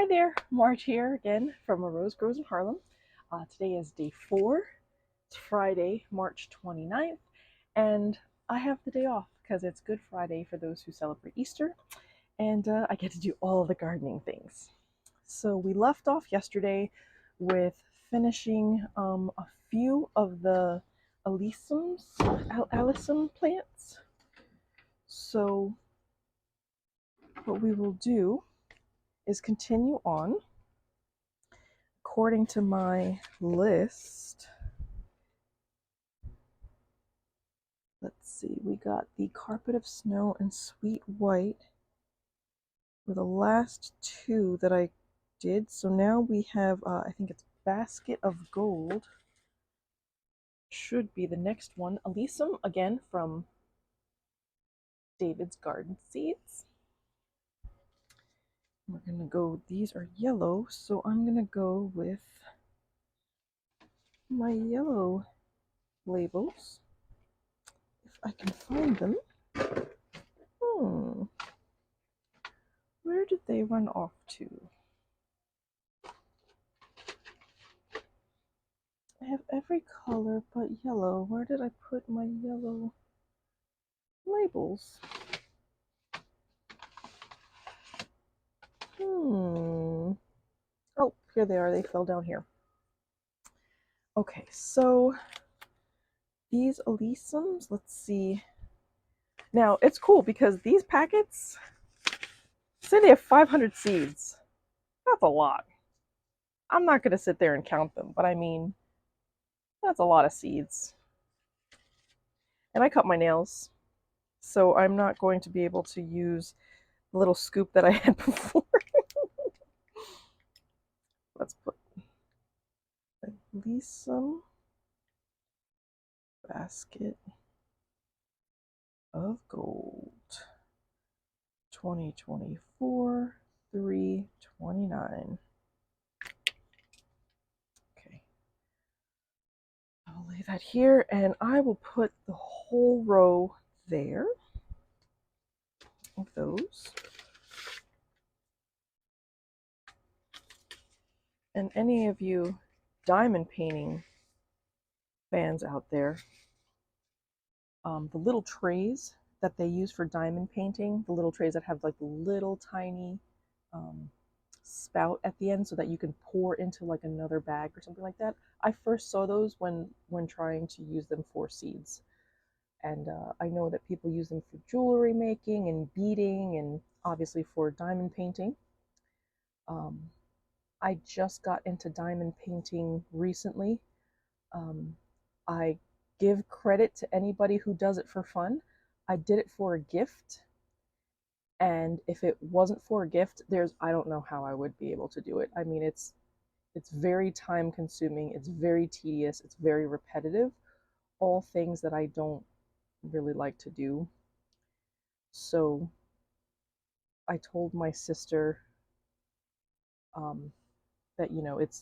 Hi there, Marge here again from A Rose Grows in Harlem. Today is day 4. It's Friday, March 29th, and I have the day off because it's Good Friday for those who celebrate Easter, and I get to do all the gardening things. So we left off yesterday with finishing a few of the Alyssum plants. So what we will do is continue on according to my list. Let's see, we got the Carpet of Snow and Sweet White were the last two that I did. So now we have, I think it's Basket of Gold. Should be the next one. Alyssum, again, from David's Garden Seeds. We're going to go, these are yellow, so I'm going to go with my yellow labels. If I can find them. Where did they run off to? I have every color but yellow. Where did I put my yellow labels? Oh, here they are. They fell down here. Okay, so these Alyssums, let's see. Now, it's cool because these packets say they have 500 seeds. That's a lot. I'm not going to sit there and count them, but I mean, that's a lot of seeds. And I cut my nails, so I'm not going to be able to use the little scoop that I had before. Let's put Alyssum Basket of Gold 2024 3/29. Okay, I'll lay that here and I will put the whole row there of those. And any of you diamond painting fans out there, the little trays that they use for diamond painting, the little trays that have like the little tiny spout at the end so that you can pour into like another bag or something like that. I first saw those when trying to use them for seeds. And I know that people use them for jewelry making and beading and obviously for diamond painting. I just got into diamond painting recently. I give credit to anybody who does it for fun. I did it for a gift, and if it wasn't for a gift, I don't know how I would be able to do it. I mean, it's very time consuming, it's very tedious, it's very repetitive, all things that I don't really like to do. So I told my sister that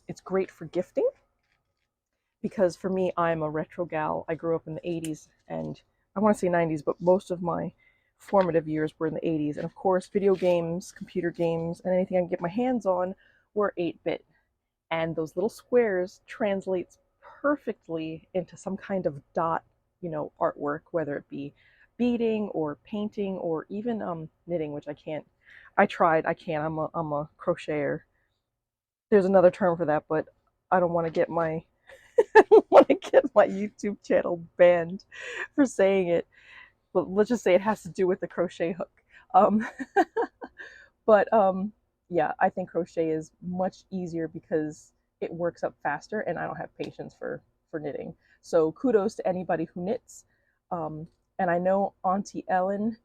it's great for gifting, because for me, I'm a retro gal. I grew up in the 80s, and I want to say 90s, but most of my formative years were in the 80s. And of course, video games, computer games, and anything I can get my hands on were 8-bit. And those little squares translates perfectly into some kind of dot, artwork, whether it be beading or painting or even knitting, which I can't. I tried. I can't. I'm a crocheter. There's another term for that, but I don't want to get my I don't want to get my YouTube channel banned for saying it. But let's just say it has to do with the crochet hook. Um, but yeah, I think crochet is much easier because it works up faster, and I don't have patience for knitting. So kudos to anybody who knits. And I know Auntie Ellen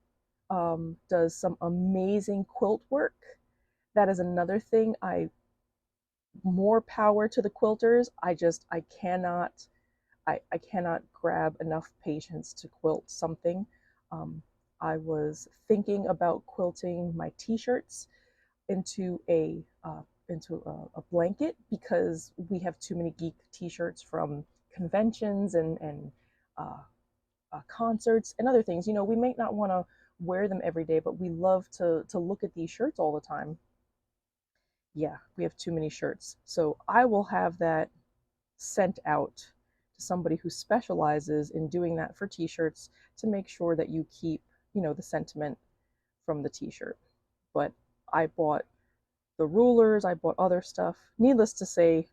does some amazing quilt work. That is another thing. More power to the quilters. I cannot grab enough patience to quilt something. I was thinking about quilting my t-shirts into a blanket because we have too many geek t-shirts from conventions and concerts and other things. We may not want to wear them every day, but we love to look at these shirts all the time. yeah, we have too many shirts. So I will have that sent out to somebody who specializes in doing that for t-shirts to make sure that you keep, you know, the sentiment from the t-shirt. But I bought the rulers, I bought other stuff. Needless to say,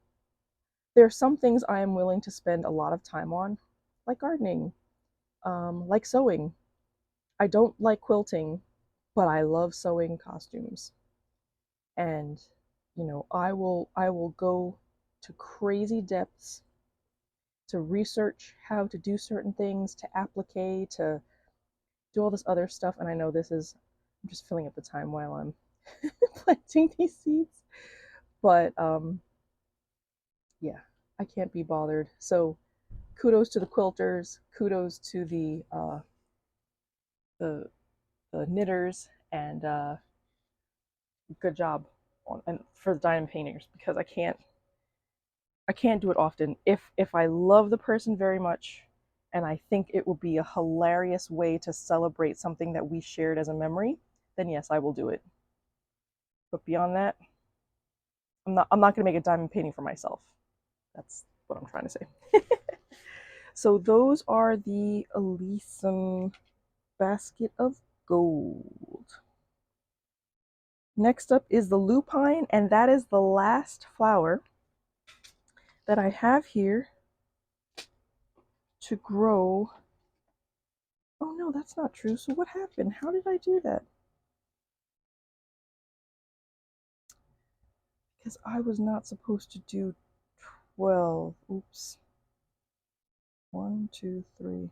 there are some things I am willing to spend a lot of time on, like gardening, like sewing. I don't like quilting, but I love sewing costumes. And you know, I will go to crazy depths to research how to do certain things, to applique, to do all this other stuff. And I know this is, I'm just filling up the time while I'm planting these seeds. But yeah, I can't be bothered. So kudos to the quilters, kudos to the, the knitters, and good job on, and for the diamond painters, because I can't do it often. If I love the person very much and I think it will be a hilarious way to celebrate something that we shared as a memory, then yes, I will do it. But beyond that, I'm not going to make a diamond painting for myself. That's what I'm trying to say. So those are the Alyssum basket of gold. Next up is the Lupine, and that is the last flower that I have here to grow. Oh no, that's not true. So what happened? How did I do that? Because I was not supposed to do 12. Oops. 1, 2, 3.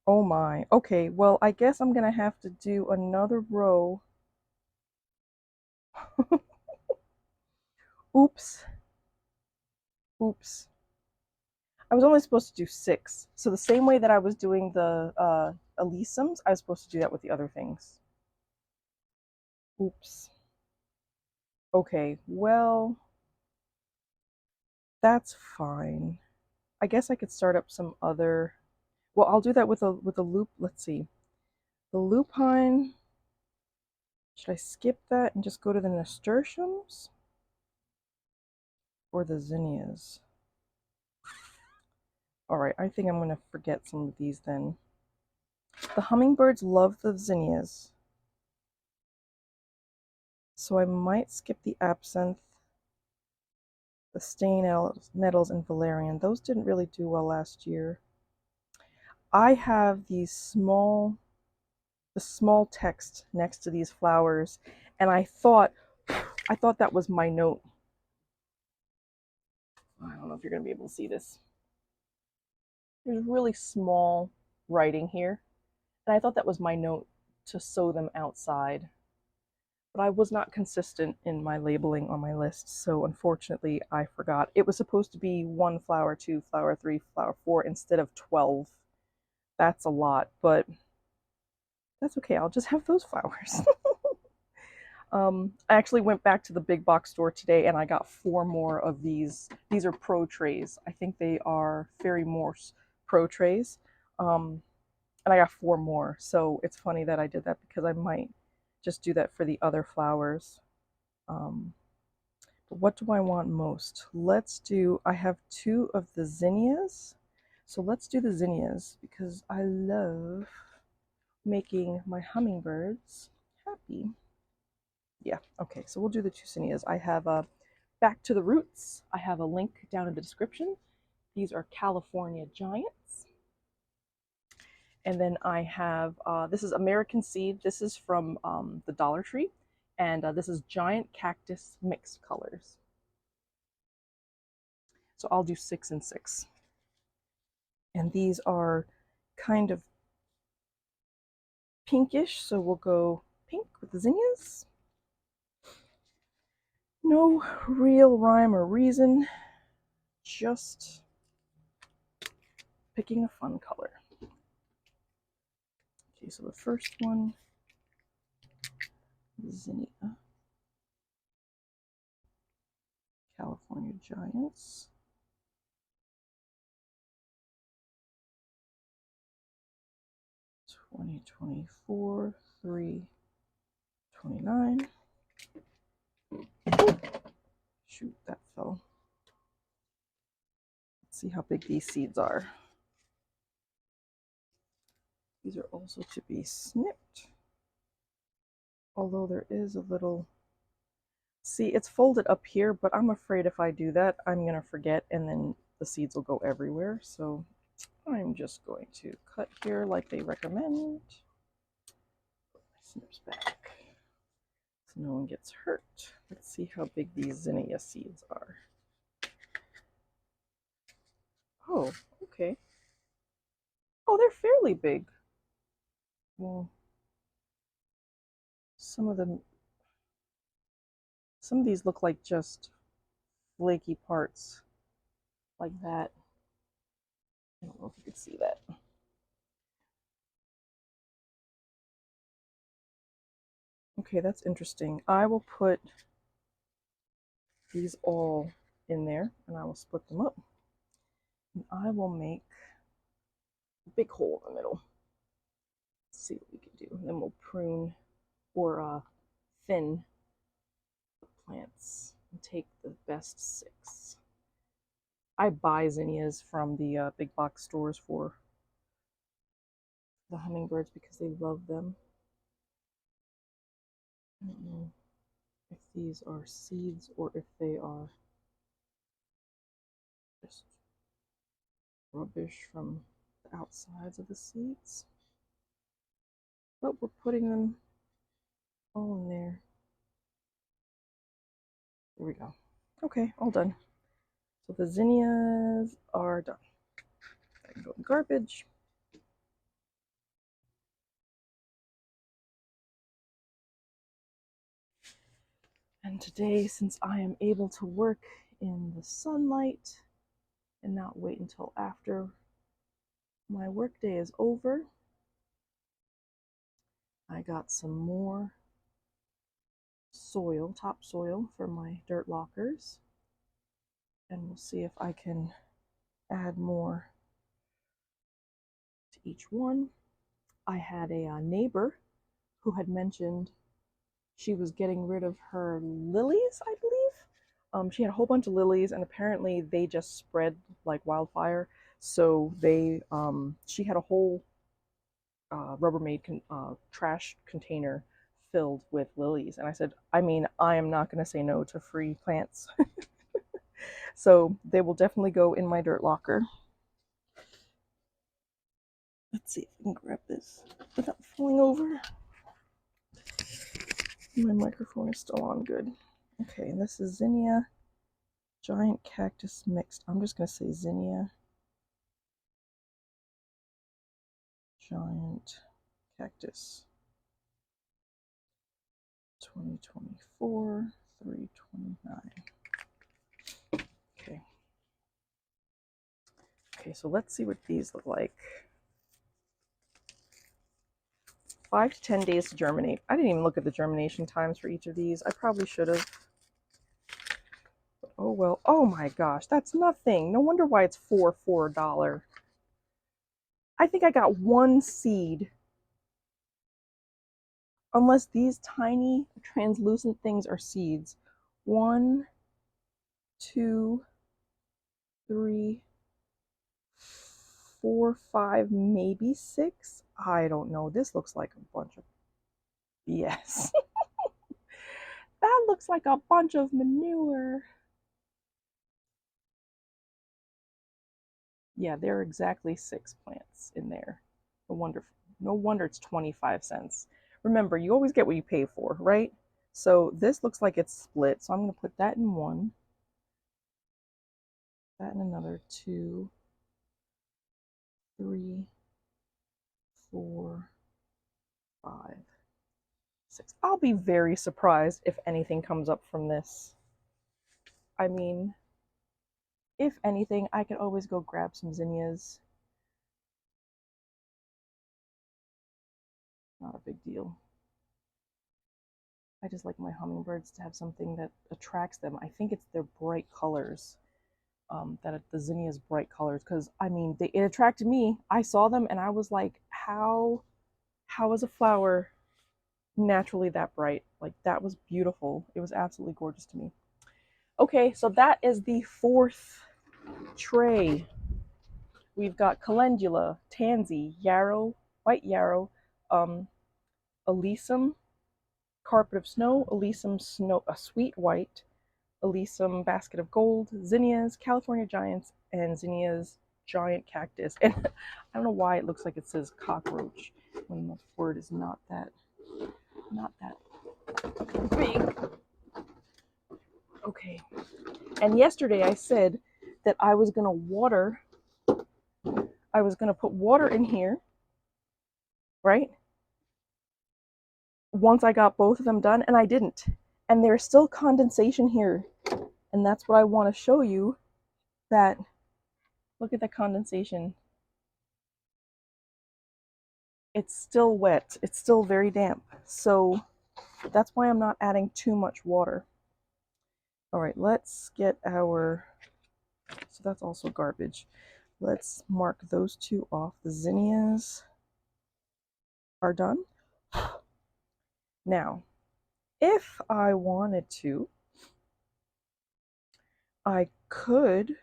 Oh my. Okay, well, I guess I'm going to have to do another row. Oops. Oops. I was only supposed to do 6. So the same way that I was doing the Alyssums, I was supposed to do that with the other things. Oops. Okay, well, that's fine. I guess I could start up some other. Well, I'll do that with a loop. Let's see. The lupine. Should I skip that and just go to the nasturtiums? Or the zinnias? Alright, I think I'm going to forget some of these then. The hummingbirds love the zinnias. So I might skip the absinthe, the stain nettles, and valerian. Those didn't really do well last year. I have these the small text next to these flowers, and I thought that was my note. I don't know if you're going to be able to see this. There's really small writing here, and I thought that was my note to sew them outside. But I was not consistent in my labeling on my list, so unfortunately I forgot. It was supposed to be 1 flower, 2 flower, 3 flower, 4 instead of 12. That's a lot, but that's okay. I'll just have those flowers. I actually went back to the big box store today and I got 4 more of these. These are pro trays. I think they are Fairy Morse pro trays. And I got 4 more. So it's funny that I did that because I might just do that for the other flowers. But what do I want most? Let's do, I have 2 of the zinnias. So let's do the zinnias because I love making my hummingbirds happy. Yeah, okay, so we'll do the 2 zinnias. I have a Back to the Roots. I have a link down in the description. These are California Giants. And then I have, this is American Seed. This is from the Dollar Tree. And this is Giant Cactus Mixed Colors. So I'll do 6 and 6. And these are kind of pinkish, so we'll go pink with the zinnias. No real rhyme or reason, just picking a fun color. Okay, so the first one, zinnia, California Giants. (2024) 3/29. Shoot, that fell. Let's see how big these seeds are. These are also to be snipped. Although there is a little... See, it's folded up here, but I'm afraid if I do that, I'm going to forget and then the seeds will go everywhere. So I'm just going to cut here like they recommend. Put my snips back so no one gets hurt. Let's see how big these zinnia seeds are. Oh, okay. Oh, they're fairly big. Well, some of these look like just flaky parts like that. I don't know if you can see that. Okay, that's interesting. I will put these all in there and I will split them up. And I will make a big hole in the middle. Let's see what we can do. And then we'll prune or thin the plants and take the best 6. I buy zinnias from the big box stores for the hummingbirds because they love them. I don't know if these are seeds or if they are just rubbish from the outsides of the seeds. But we're putting them all in there. There we go. Okay, all done. So the zinnias are done. I can go in garbage. And today, since I am able to work in the sunlight and not wait until after my workday is over, I got some more soil, topsoil for my dirt lockers. And we'll see if I can add more to each one. I had a neighbor who had mentioned she was getting rid of her lilies, I believe. She had a whole bunch of lilies, and apparently they just spread like wildfire. So she had a whole Rubbermaid trash container filled with lilies. And I said, I mean, I am not going to say no to free plants. So they will definitely go in my dirt locker. Let's see if I can grab this without falling over. My microphone is still on good. Okay, and this is Zinnia Giant Cactus Mixed. I'm just going to say Zinnia Giant Cactus 2024 329. Okay. Okay, so let's see what these look like. 5 to 10 days to germinate. I didn't even look at the germination times for each of these. I probably should have. Oh well. Oh my gosh, that's nothing. No wonder why it's $4 for $1. I think I got one seed. Unless these tiny translucent things are seeds. 1, 2, 3, 4, 5, maybe 6. I don't know. This looks like a bunch of BS. That looks like a bunch of manure. Yeah, there are exactly 6 plants in there. No wonder it's 25 cents. Remember, you always get what you pay for, right? So this looks like it's split. So I'm going to put that in one, that in another, 2, 3, 4, 5, 6. I'll be very surprised if anything comes up from this. I mean, if anything, I could always go grab some zinnias. Not a big deal. I just like my hummingbirds to have something that attracts them. I think it's their bright colors, the zinnia's bright colors, because I mean, it attracted me. I saw them and I was like, how is a flower naturally that bright. Like, that was beautiful. It was absolutely gorgeous to me. Okay, so that is the 4th tray. We've got calendula, tansy, yarrow, white yarrow, Alyssum, carpet of snow, Alyssum snow, a sweet white, Alyssum basket of gold, zinnias, California giants, and zinnias giant cactus. And I don't know why it looks like it says cockroach when the word is not that big. Okay. And yesterday I said that I was gonna put water in here, right? Once I got both of them done, and I didn't. And there's still condensation here. And that's what I want to show you, that, look at the condensation. It's still wet. It's still very damp. So that's why I'm not adding too much water. All right, let's get our, so that's also garbage. Let's mark those 2 off. The zinnias are done. Now, if I wanted to, I could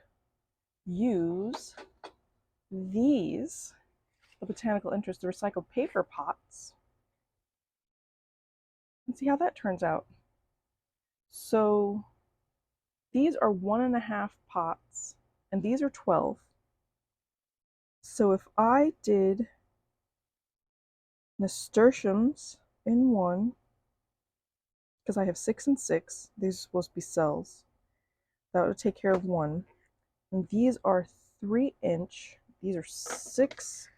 use these, the botanical interest, the recycled paper pots, and see how that turns out. So these are 1.5 pots, and these are 12. So if I did nasturtiums in one, because I have 6 and 6, these are supposed to be cells, that would take care of one. And these are 3-inch, these are 6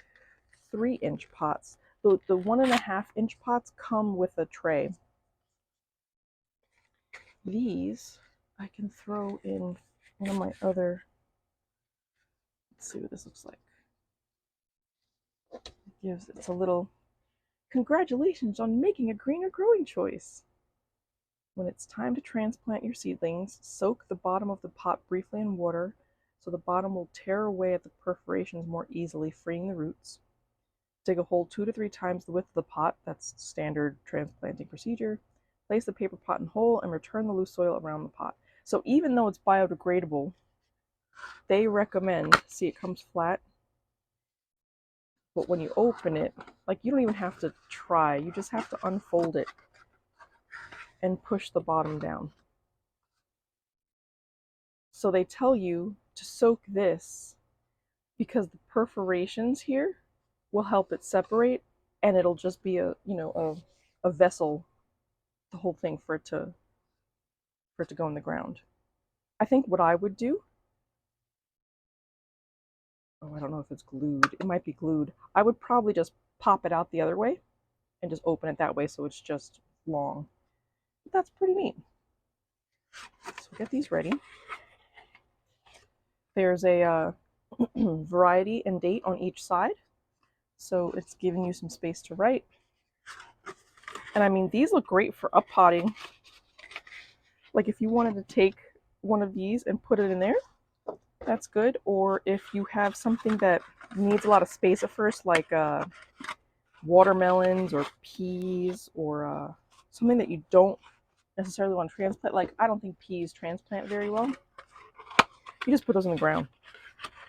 3-inch pots. The 1.5-inch pots come with a tray. These I can throw in one of my other, let's see what this looks like. It's a little, congratulations on making a greener growing choice. When it's time to transplant your seedlings, soak the bottom of the pot briefly in water so the bottom will tear away at the perforations more easily, freeing the roots. Dig a hole 2 to 3 times the width of the pot, that's standard transplanting procedure. Place the paper pot in hole and return the loose soil around the pot. So even though it's biodegradable, they recommend, see, it comes flat, but when you open it, like, you don't even have to try, you just have to unfold it and push the bottom down. So they tell you to soak this because the perforations here will help it separate, and it'll just be a vessel, the whole thing, for it to go in the ground. I think what I would do, oh, I don't know if it's glued. It might be glued. I would probably just pop it out the other way and just open it that way so it's just long. But that's pretty neat. So get these ready. There's a variety and date on each side, so it's giving you some space to write. And I mean, these look great for up potting. Like, if you wanted to take one of these and put it in there, that's good. Or if you have something that needs a lot of space at first, like watermelons or peas, or something that you don't necessarily want to transplant. Like, I don't think peas transplant very well. You just put those in the ground.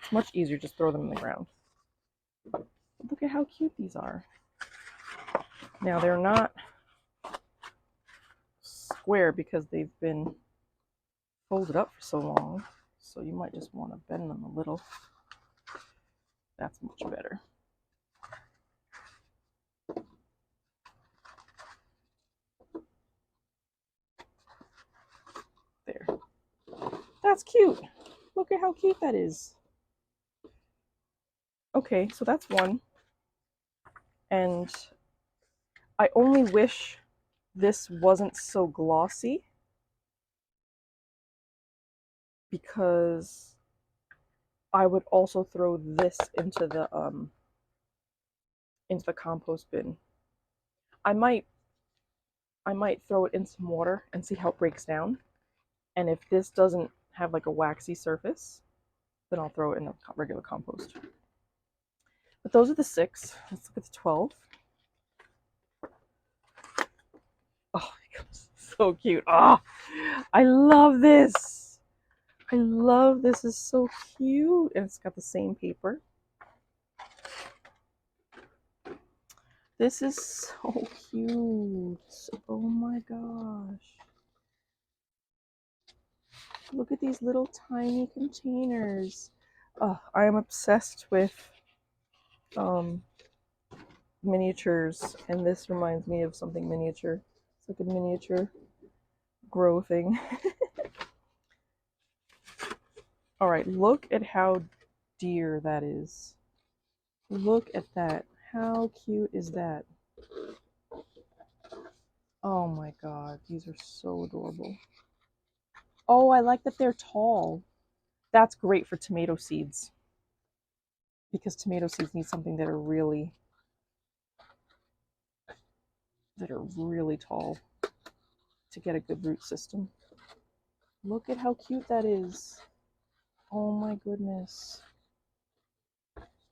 It's much easier, just throw them in the ground. Look at how cute these are. Now, they're not square because they've been folded up for so long, so you might just want to bend them a little. That's much better. There. That's cute. Look at how cute that is. Okay, so that's one. And I only wish this wasn't so glossy, because I would also throw this into the compost bin. I might throw it in some water and see how it breaks down. And if this doesn't have like a waxy surface, then I'll throw it in the regular compost. But those are the 6. Let's look at the 12. Oh my goodness, so cute. Oh, I love this. I love this. Is so cute. And it's got the same paper. This is so cute. Oh my gosh. Look at these little tiny containers. Oh, I am obsessed with miniatures, and this reminds me of something miniature. It's like a miniature grow thing. All right, look at how dear that is. Look at that. How cute is that? Oh my god, these are so adorable. Oh, I like that they're tall. That's great for tomato seeds, because tomato seeds need something that are really tall to get a good root system. Look at how cute that is. Oh my goodness.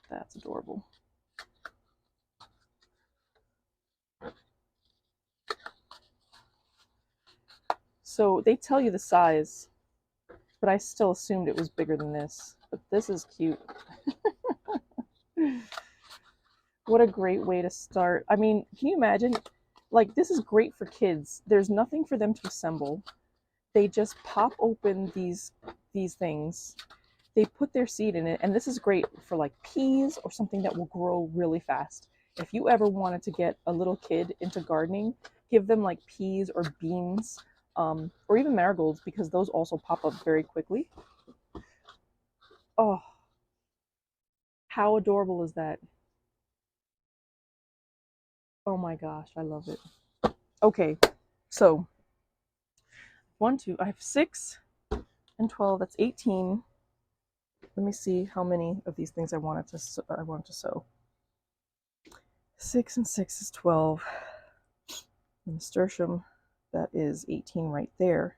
That's adorable. So they tell you the size, but I still assumed it was bigger than this. But this is cute. What a great way to start. I mean, can you imagine? Like, this is great for kids. There's nothing for them to assemble. They just pop open these things. They put their seed in it, and this is great for like peas or something that will grow really fast. If you ever wanted to get a little kid into gardening, give them like peas or beans, or even marigolds, because those also pop up very quickly. Oh, how adorable is that? Oh my gosh, I love it. Okay, so 1, 2, I have 6 and 12. That's 18. Let me see how many of these things I wanted to sow. 6 and 6 is 12. The Nasturtium, that is 18 right there.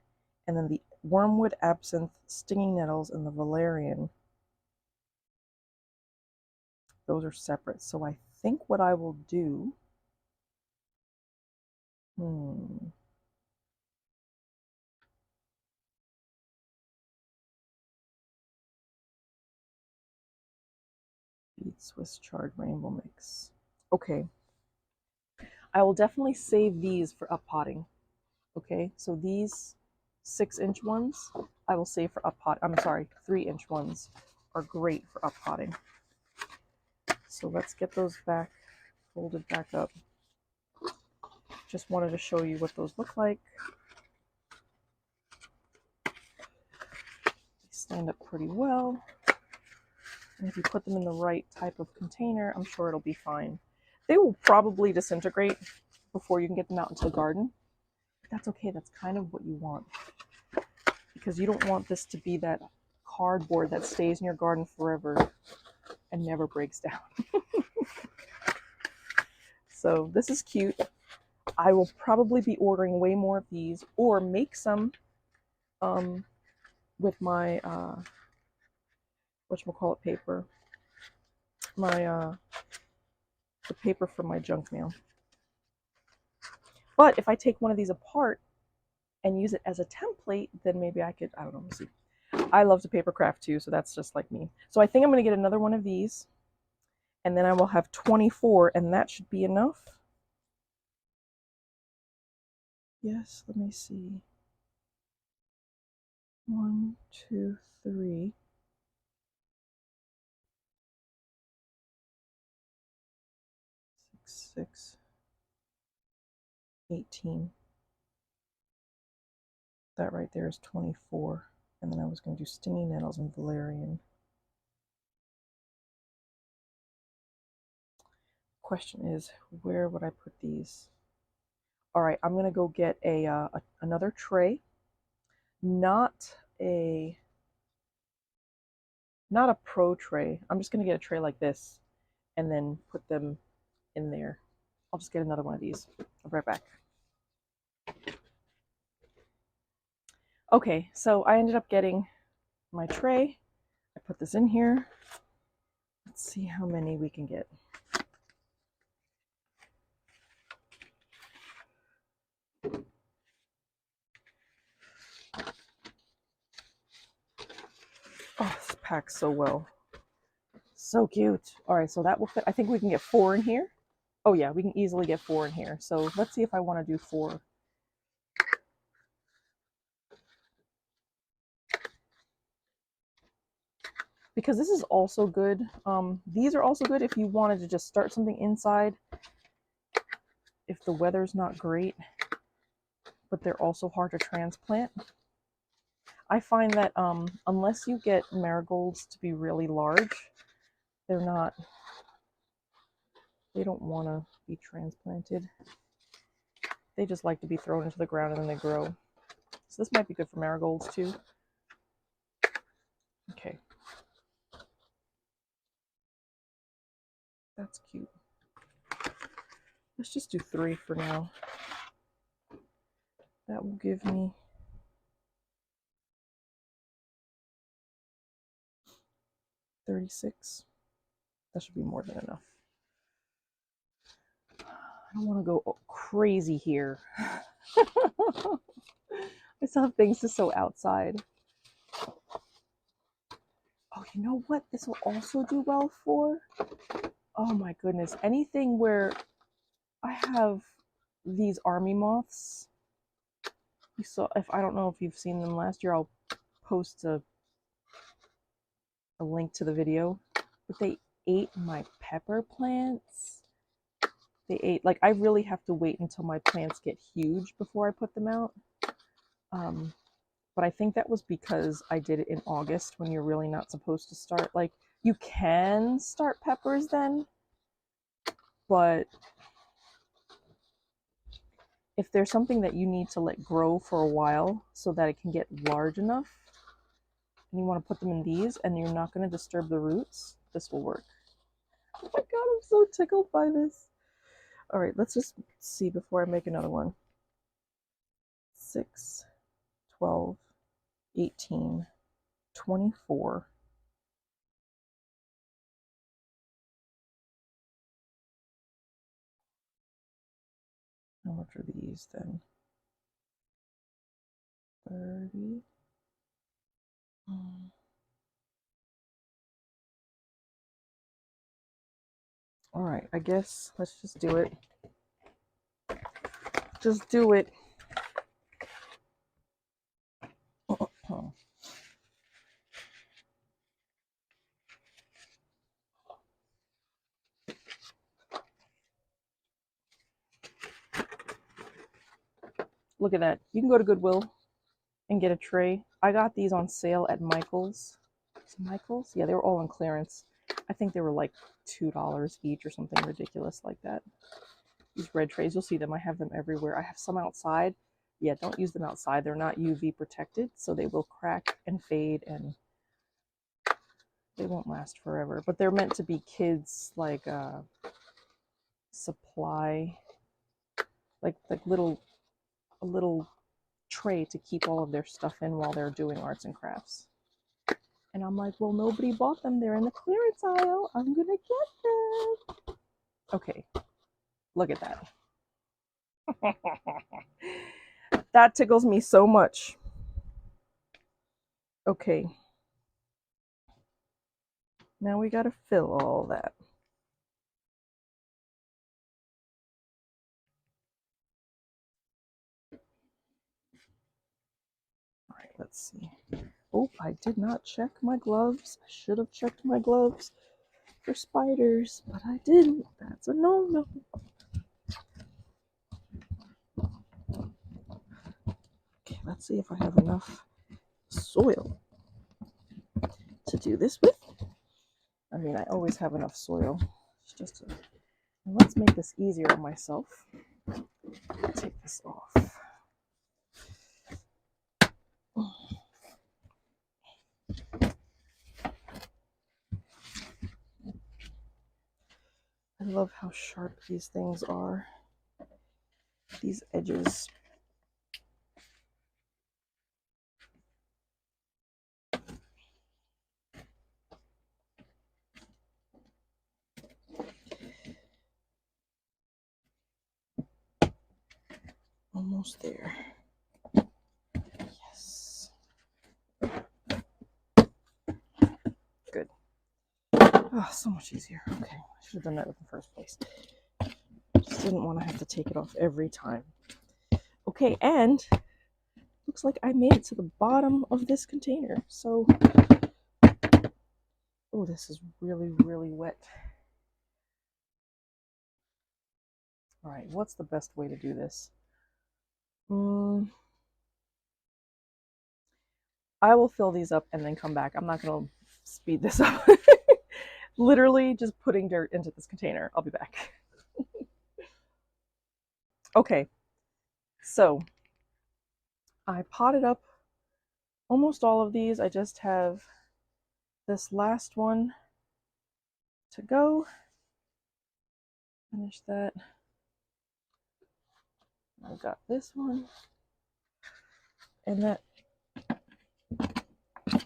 And then the wormwood, absinthe, stinging nettles, and the valerian, those are separate. So I think what I will do, beet Swiss chard rainbow mix. Okay, I will definitely save these for up potting. Okay, so these 6-inch ones I will save for up pot. I'm sorry, 3-inch ones are great for up potting. So let's get those back folded back up. Just wanted to show you what those look like. They stand up pretty well. And if you put them in the right type of container, I'm sure it'll be fine. They will probably disintegrate before you can get them out into the garden. But that's okay. That's kind of what you want, because you don't want this to be that cardboard that stays in your garden forever and never breaks down. So this is cute. I will probably be ordering way more of these, or make some with my whatchamacallit paper, my the paper from my junk mail. But if I take one of these apart and use it as a template, then maybe I could, I don't know, see. I love to paper craft too, so that's just like me. So I think I'm going to get another one of these, and then I will have 24, and that should be enough. Yes, let me see. 1, 2, 3. 6, 6, 18. That right there is 24. And then I was going to do stinging nettles and valerian. Question is, where would I put these? All right, I'm going to go get another tray. Not a pro tray. I'm just going to get a tray like this and then put them in there. I'll just get another one of these. I'll be right back. Okay, so I ended up getting my tray. I put this in here. Let's see how many we can get. mix so well. So cute. All right, so that will fit. I think we can get 4 in here. Oh yeah, we can easily get 4 in here. So let's see if I want to do 4. Because this is also good. These are also good if you wanted to just start something inside if the weather's not great, but they're also hard to transplant. I find that unless you get marigolds to be really large, they don't want to be transplanted. They just like to be thrown into the ground and then they grow. So this might be good for marigolds too. Okay. That's cute. Let's just do 3 for now. That will give me 36. That should be more than enough. I don't want to go crazy here. I still have things to sew outside. Oh, you know what this will also do well for? Oh my goodness. Anything where I have these army moths. You saw, I don't know if you've seen them last year, I'll post a link to the video. But they ate my pepper plants. They ate, like, I really have to wait until my plants get huge before I put them out. But I think that was because I did it in August when you're really not supposed to start. Like, you can start peppers then, but if there's something that you need to let grow for a while so that it can get large enough, and you want to put them in these and you're not going to disturb the roots, this will work. Oh my god, I'm so tickled by this. All right, let's just see before I make another one. 6, 12, 18, 24. How much are these then? 30. All right, I guess let's just do it. Just do it. Look at that. You can go to Goodwill and get a tray. I got these on sale at Michael's. Michael's? Yeah, they were all on clearance. I think they were like $2 each or something ridiculous like that. These red trays, you'll see them. I have them everywhere. I have some outside. Yeah, don't use them outside. They're not UV protected, so they will crack and fade and they won't last forever. But they're meant to be kids, like supply, like a little tray to keep all of their stuff in while they're doing arts and crafts. And I'm like, well, nobody bought them. They're in the clearance aisle. I'm gonna get them. Okay, look at that. That tickles me so much. Okay. Now we gotta fill all that. All right, let's see. Oh, I did not check my gloves. I should have checked my gloves for spiders, but I didn't. That's a no-no. Okay, let's see if I have enough soil to do this with. I mean, I always have enough soil. It's just a... Let's make this easier on myself. Take this off. I love how sharp these things are. These edges. Almost there. Yes. Oh, so much easier. Okay, I should have done that in the first place. Just didn't want to have to take it off every time. Okay, and looks like I made it to the bottom of this container. So, oh, this is really, really wet. All right, what's the best way to do this? I will fill these up and then come back. I'm not going to speed this up. Literally just putting dirt into this container. I'll be back. Okay, so I potted up almost all of these. I just have this last one to go. Finish that. I've got this one. And that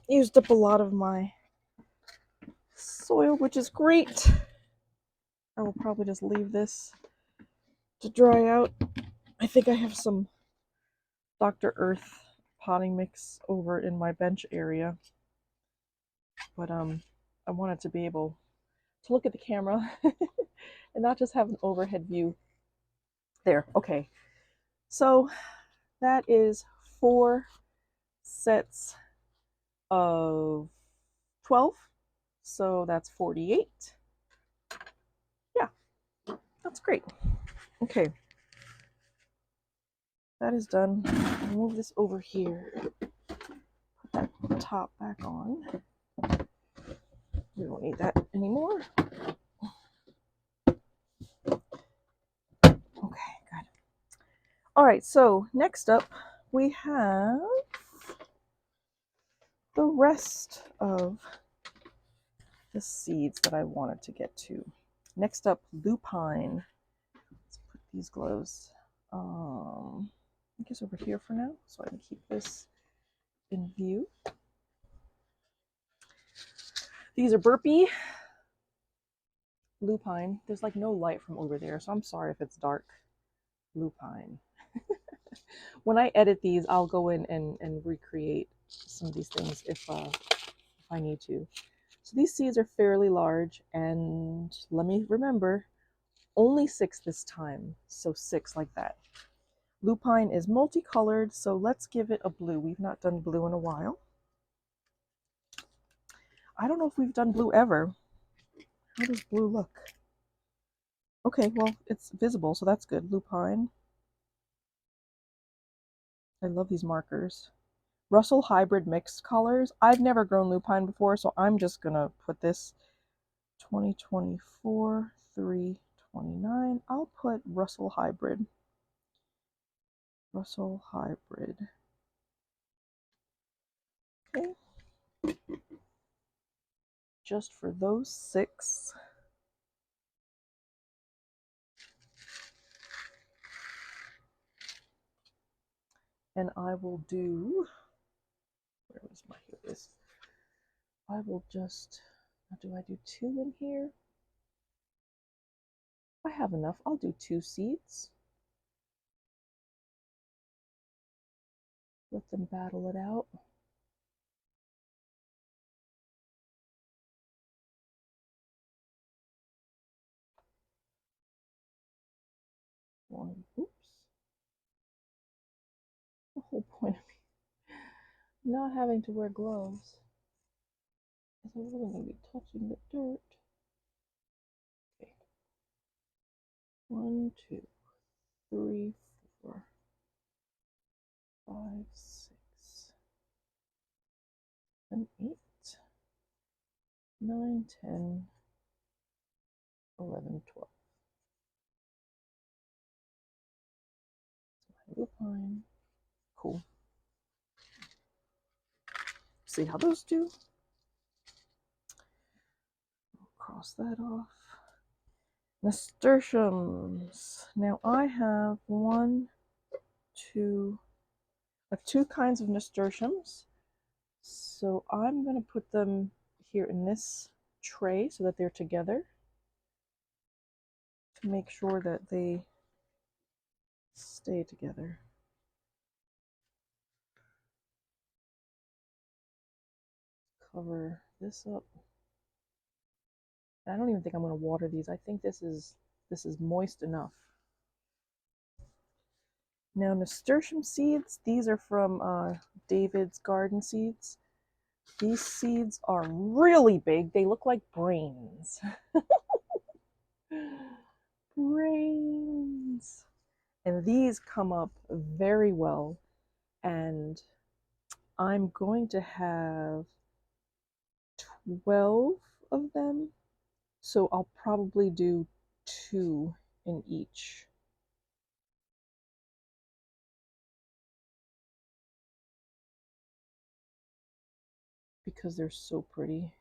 used up a lot of my soil, which is great. I will probably just leave this to dry out. I think I have some Dr. Earth potting mix over in my bench area. But I wanted to be able to look at the camera and not just have an overhead view. There, okay. So that is 4 sets of 12. So that's 48. Yeah, that's great. Okay. That is done. I'll move this over here. Put that top back on. We don't need that anymore. Okay, good. All right, so next up we have the rest of the seeds that I wanted to get to. Next up, lupine. Let's put these gloves, I guess over here for now, so I can keep this in view. These are burpee lupine. There's like no light from over there, so I'm sorry if it's dark. Lupine. When I edit these, I'll go in and recreate some of these things if I need to. So these seeds are fairly large, and let me remember, only 6 this time, so 6 like that. Lupine is multicolored, so let's give it a blue. We've not done blue in a while. I don't know if we've done blue ever. How does blue look? Okay, well, it's visible, so that's good. Lupine. I love these markers. Russell Hybrid mixed colors. I've never grown lupine before, so I'm just going to put this 2024, 329. I'll put Russell Hybrid. Russell Hybrid. Okay. Just for those 6. And I will do, where was my, here it is. I will just, do I do 2 in here? I have enough. I'll do 2 seeds. Let them battle it out. Oops. The whole point of me not having to wear gloves is I'm really going to be touching the dirt. Okay. 1, 2, 3, 4, 5, 6, 7, 8, 9, 10, 11, 12. Lupine. Cool. See how those do. Cross that off. Nasturtiums. Now I have 1, 2. I have 2 kinds of nasturtiums. So I'm going to put them here in this tray so that they're together to make sure that they stay together. Cover this up. I don't even think I'm going to water these. I think this is moist enough. Now, nasturtium seeds, these are from David's Garden Seeds. These seeds are really big. They look like brains. Brains. And these come up very well. And I'm going to have 12 of them. So I'll probably do 2 in each. Because they're so pretty.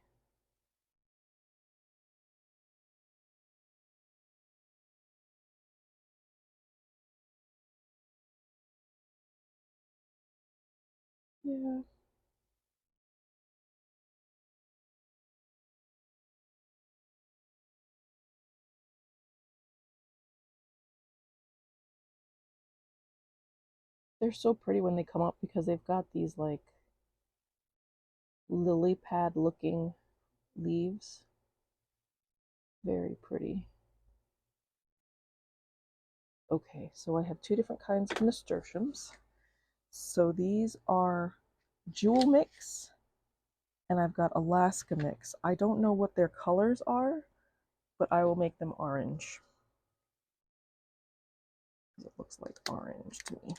Yeah. They're so pretty when they come up because they've got these like lily pad looking leaves. Very pretty. Okay, so I have 2 different kinds of nasturtiums. So these are Jewel Mix, and I've got Alaska Mix. I don't know what their colors are, but I will make them orange. It looks like orange to me.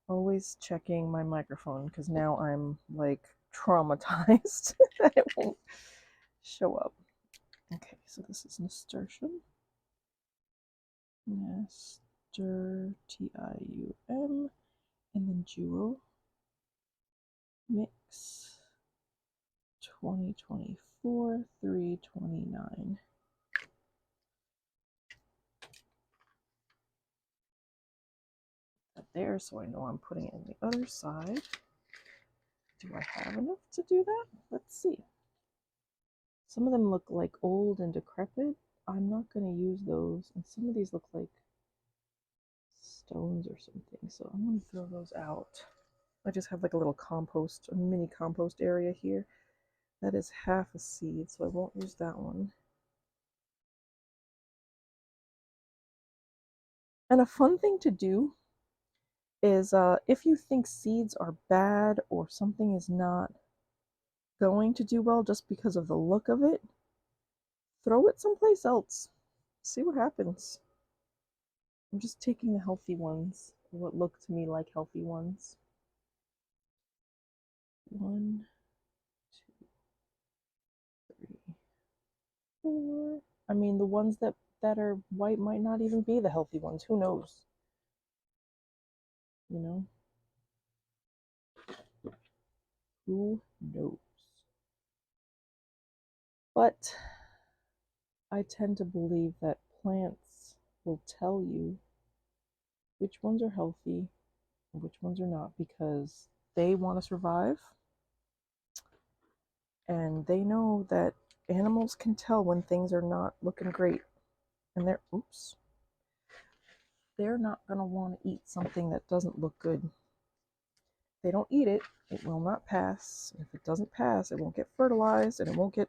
Always checking my microphone because now I'm like traumatized that it won't show up. Okay, so this is nasturtium. Nasturtium, and then Jewel Mix 2024 329. That there, so I know I'm putting it in the other side. Do I have enough to do that? Let's see. Some of them look like old and decrepit. I'm not going to use those, and some of these look like stones or something, so I'm going to throw those out. I just have like a little compost, a mini compost area here. That is half a seed, so I won't use that one. And a fun thing to do is if you think seeds are bad or something is not going to do well just because of the look of it, throw it someplace else. See what happens. I'm just taking the healthy ones, what look to me like healthy ones. 1, 2, 3, 4. I mean, the ones that are white might not even be the healthy ones. Who knows? You know? Who knows? But I tend to believe that plants will tell you which ones are healthy and which ones are not because they want to survive. And they know that animals can tell when things are not looking great. And they're not going to want to eat something that doesn't look good. They don't eat it, it will not pass. If it doesn't pass, it won't get fertilized and it won't get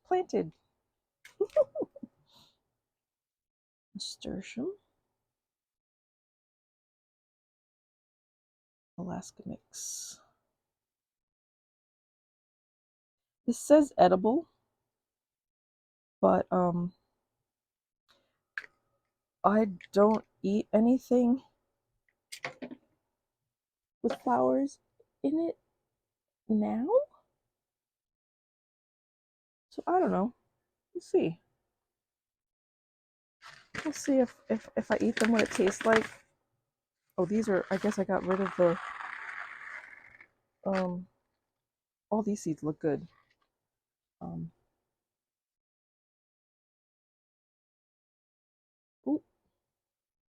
planted. Nasturtium, Alaska Mix. This says edible, but I don't eat anything with flowers in it now. So I don't know. We'll see. We'll see if I eat them what it tastes like. Oh, these are, I guess I got rid of the all these seeds look good. Oh,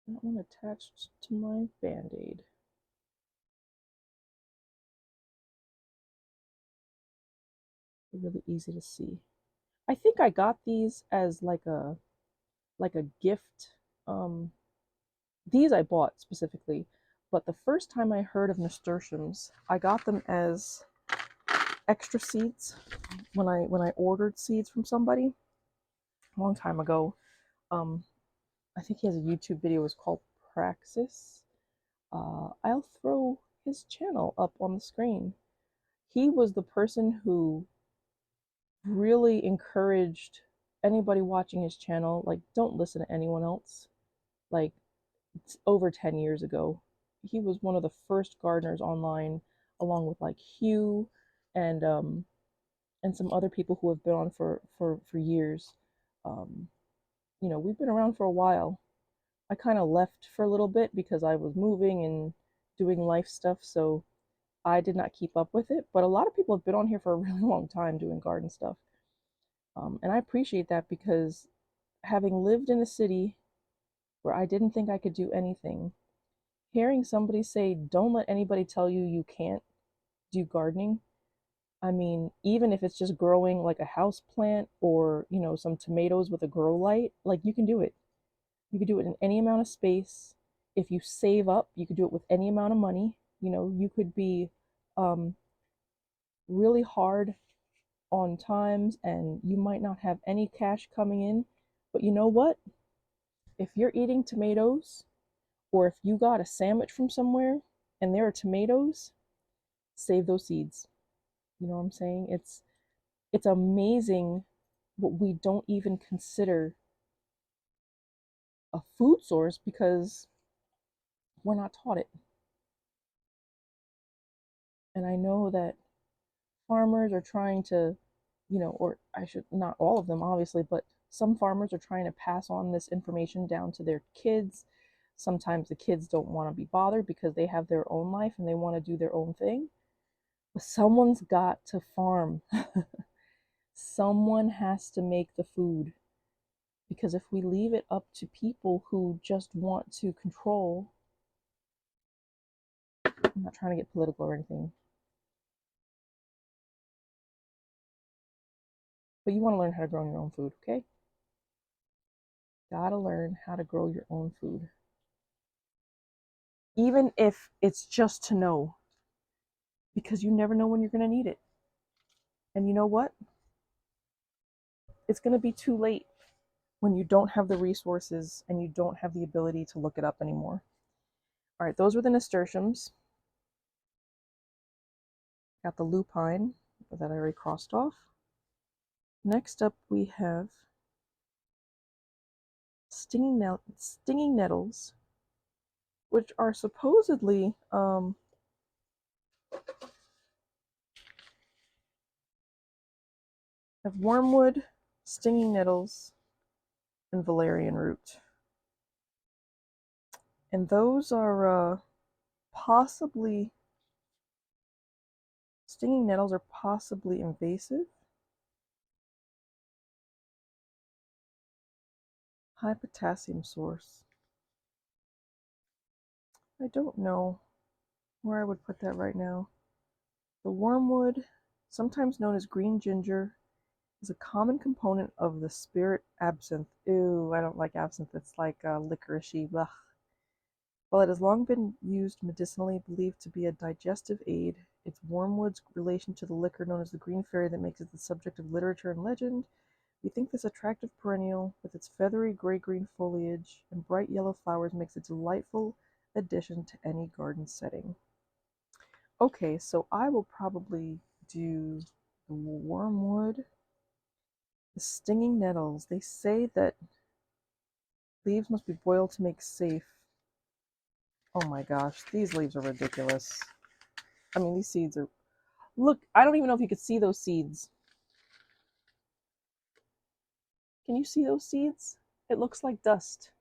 that one attached to my band-aid. Really easy to see. I think I got these as like a gift. These I bought specifically, but the first time I heard of nasturtiums, I got them as extra seeds when I ordered seeds from somebody a long time ago. I think he has a YouTube video. It's called Praxis. I'll throw his channel up on the screen. He was the person who really encouraged anybody watching his channel, like, don't listen to anyone else. Like, it's over 10 years ago. He was one of the first gardeners online, along with like Hugh and some other people who have been on for years. You know, we've been around for a while. I kind of left for a little bit because I was moving and doing life stuff, so I did not keep up with it. But a lot of people have been on here for a really long time doing garden stuff. And I appreciate that because having lived in a city where I didn't think I could do anything, hearing somebody say, don't let anybody tell you you can't do gardening. I mean, even if it's just growing like a house plant or, you know, some tomatoes with a grow light, like you can do it. You could do it in any amount of space. If you save up, you could do it with any amount of money. You know, you could be um, really hard on times and you might not have any cash coming in. But you know what? If you're eating tomatoes or if you got a sandwich from somewhere and there are tomatoes, save those seeds. You know what I'm saying? It's amazing what we don't even consider a food source because we're not taught it. And I know that farmers are trying to, you know, or I should, not all of them obviously, but some farmers are trying to pass on this information down to their kids. Sometimes the kids don't want to be bothered because they have their own life and they want to do their own thing. But someone's got to farm. Someone has to make the food. Because if we leave it up to people who just want to control, I'm not trying to get political or anything, but you want to learn how to grow your own food, okay? Gotta learn how to grow your own food. Even if it's just to know, because you never know when you're going to need it. And you know what? It's going to be too late when you don't have the resources and you don't have the ability to look it up anymore. All right, those were the nasturtiums. Got the lupine that I already crossed off. Next up, we have stinging nettles, which are supposedly have wormwood, stinging nettles, and valerian root. And those are possibly, stinging nettles are possibly invasive. High potassium source. I don't know where I would put that right now. The wormwood, sometimes known as green ginger, is a common component of the spirit absinthe. Ew, I don't like absinthe. It's like licoricey. Blah. While it has long been used medicinally, believed to be a digestive aid, its wormwood's relation to the liquor known as the green fairy that makes it the subject of literature and legend. We think this attractive perennial, with its feathery gray-green foliage and bright yellow flowers, makes a delightful addition to any garden setting. Okay, so I will probably do the wormwood, the stinging nettles. They say that leaves must be boiled to make safe. Oh my gosh, these leaves are ridiculous. I mean, these seeds are... Look, I don't even know if you could see those seeds. Can you see those seeds? It looks like dust.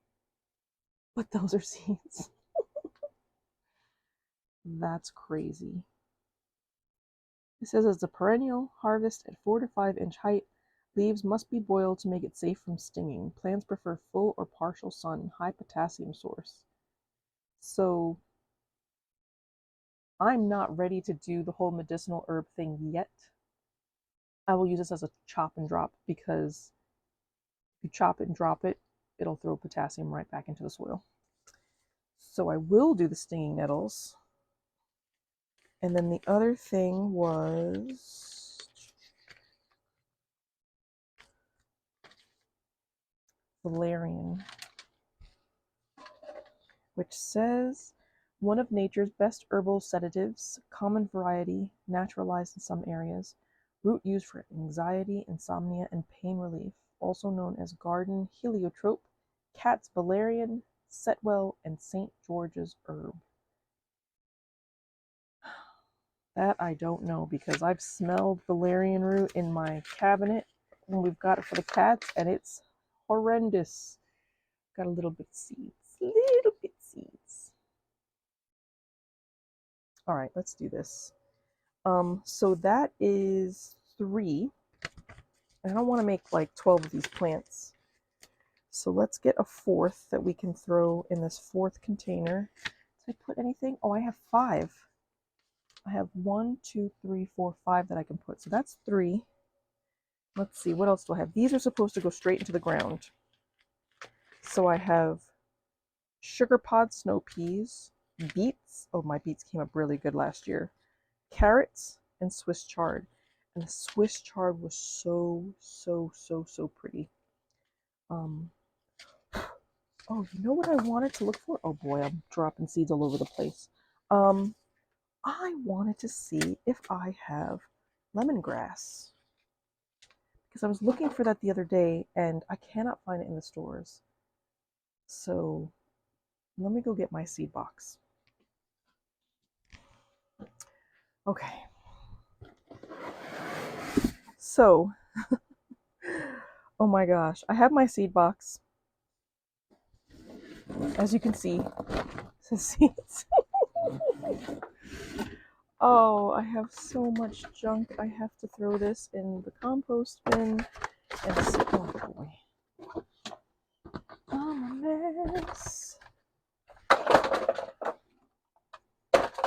But those are seeds. That's crazy. It says it's a perennial, harvest at 4 to 5 inch height. Leaves must be boiled to make it safe from stinging. Plants prefer full or partial sun, high potassium source. So I'm not ready to do the whole medicinal herb thing yet. I will use this as a chop and drop because if you chop it and drop it, it'll throw potassium right back into the soil. So I will do the stinging nettles. And then the other thing was valerian, which says one of nature's best herbal sedatives, common variety, naturalized in some areas. Root used for anxiety, insomnia, and pain relief. Also known as garden heliotrope, cat's valerian, setwell, and St. George's herb. That I don't know, because I've smelled valerian root in my cabinet when we've got it for the cats, and it's horrendous. Got a little bit seeds. Little bit seeds. All right, let's do this. So that is 3. I don't want to make like 12 of these plants. So let's get a 4th that we can throw in this 4th container. Did I put anything? Oh, I have 5. I have 1, 2, 3, 4, 5 that I can put. So that's 3. Let's see, what else do I have? These are supposed to go straight into the ground. So I have sugar pod snow peas, beets. Oh, my beets came up really good last year. Carrots and Swiss chard. And the Swiss chard was so pretty. Oh, you know what I wanted to look for? Oh boy, I'm dropping seeds all over the place. I wanted to see if I have lemongrass, because I was looking for that the other day and I cannot find it in the stores. So let me go get my seed box. Okay. So, oh my gosh, I have my seed box. As you can see, it says seeds. Oh, I have so much junk. I have to throw this in the compost bin. And see, oh boy. I'm a mess.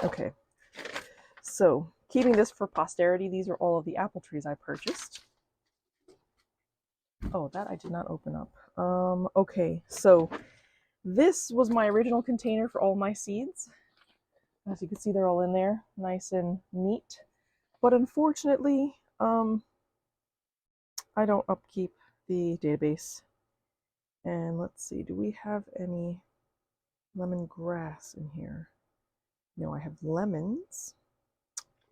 Okay. So, keeping this for posterity, these are all of the apple trees I purchased. Oh, that I did not open up. Okay, so this was my original container for all my seeds. As you can see, they're all in there, nice and neat. But unfortunately, I don't upkeep the database. And let's see, do we have any lemongrass in here? No, I have lemons.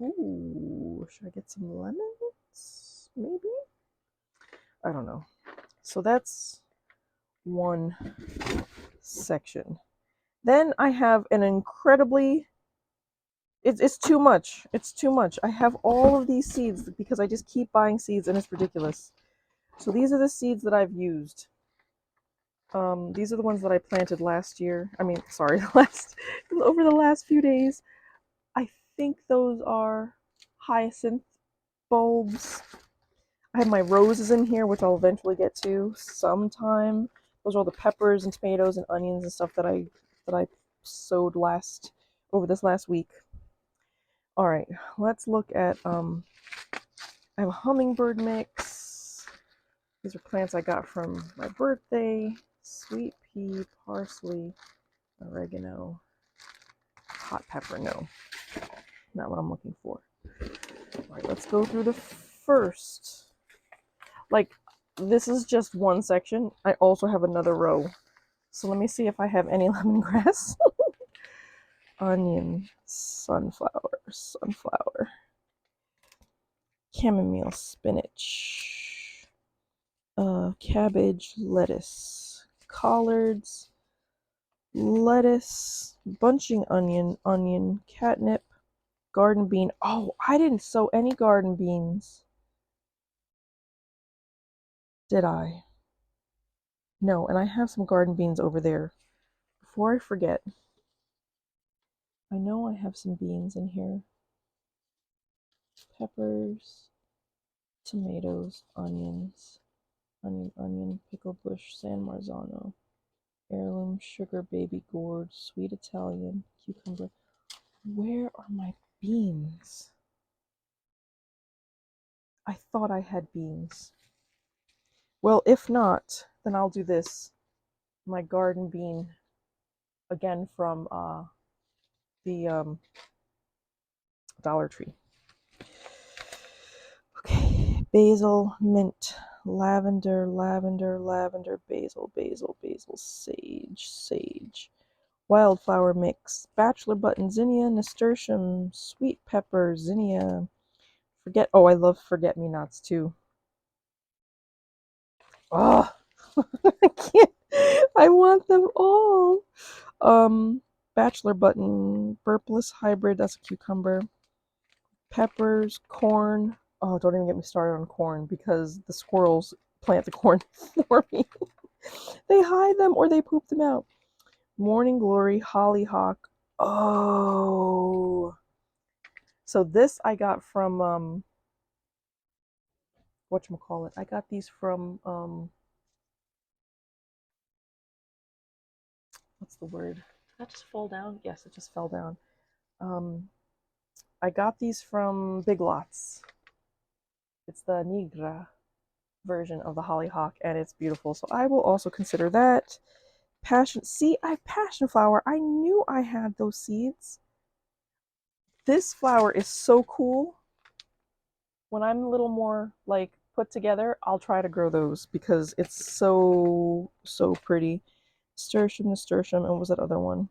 Ooh, should I get some lemons? Maybe? I don't know. So that's one section. Then I have an incredibly, it's too much. It's too much. I have all of these seeds because I just keep buying seeds and it's ridiculous. So these are the seeds that I've used. These are the ones that I planted last year. I mean, sorry, over the last few days. I think those are hyacinth bulbs. I have my roses in here, which I'll eventually get to sometime. Those are all the peppers and tomatoes and onions and stuff that I sowed over this last week. All right, let's look at I have a hummingbird mix. These are plants I got from my birthday. Sweet pea, parsley, oregano, hot pepper. No, not what I'm looking for. All right, let's go through the first. Like, this is just one section. I also have another row. So let me see if I have any lemongrass. Onion, sunflower, chamomile, spinach, cabbage, lettuce, collards, lettuce, bunching onion, catnip, garden bean. Oh, I didn't sow any garden beans. Did I? No, and I have some garden beans over there. Before I forget, I know I have some beans in here. Peppers, tomatoes, onions, onion, pickle bush, San Marzano, heirloom, sugar baby gourd, sweet Italian, cucumber. Where are my beans? I thought I had beans. Well, if not, then I'll do this. My garden bean, again from the Dollar Tree. Okay, basil, mint, lavender, lavender, lavender, basil, basil, basil, sage, sage, wildflower mix, bachelor button, zinnia, nasturtium, sweet pepper, zinnia. Oh, I love forget-me-nots too. Oh, I can't. I want them all. Bachelor button, burpless hybrid, that's a cucumber. Peppers, corn. Oh, don't even get me started on corn because the squirrels plant the corn for me. They hide them or they poop them out. Morning glory, hollyhock. Oh. So this I got from whatchamacallit. I got these from what's the word? Did that just fall down? Yes, it just fell down. Um I got these from Big Lots. It's the Nigra version of the hollyhock and it's beautiful. So I will also consider that. Passion. See, I have passion flower. I knew I had those seeds. This flower is so cool. When I'm a little more like put together, I'll try to grow those because it's so pretty. Nasturtium, nasturtium, and what was that other one?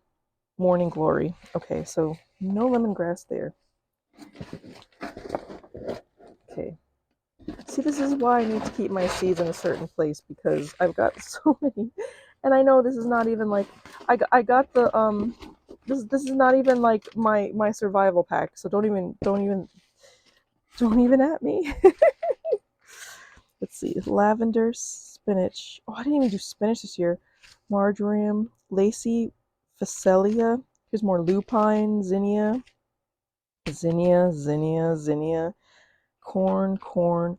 Morning glory. Okay, so no lemongrass there. Okay. See, this is why I need to keep my seeds in a certain place because I've got so many, and I know this is not even like I got the this is not even like my survival pack. So don't even at me. Let's see, lavender, spinach. Oh, I didn't even do spinach this year. Marjoram, lacy, phacelia. Here's more lupine, zinnia, zinnia, zinnia, zinnia. Corn, corn.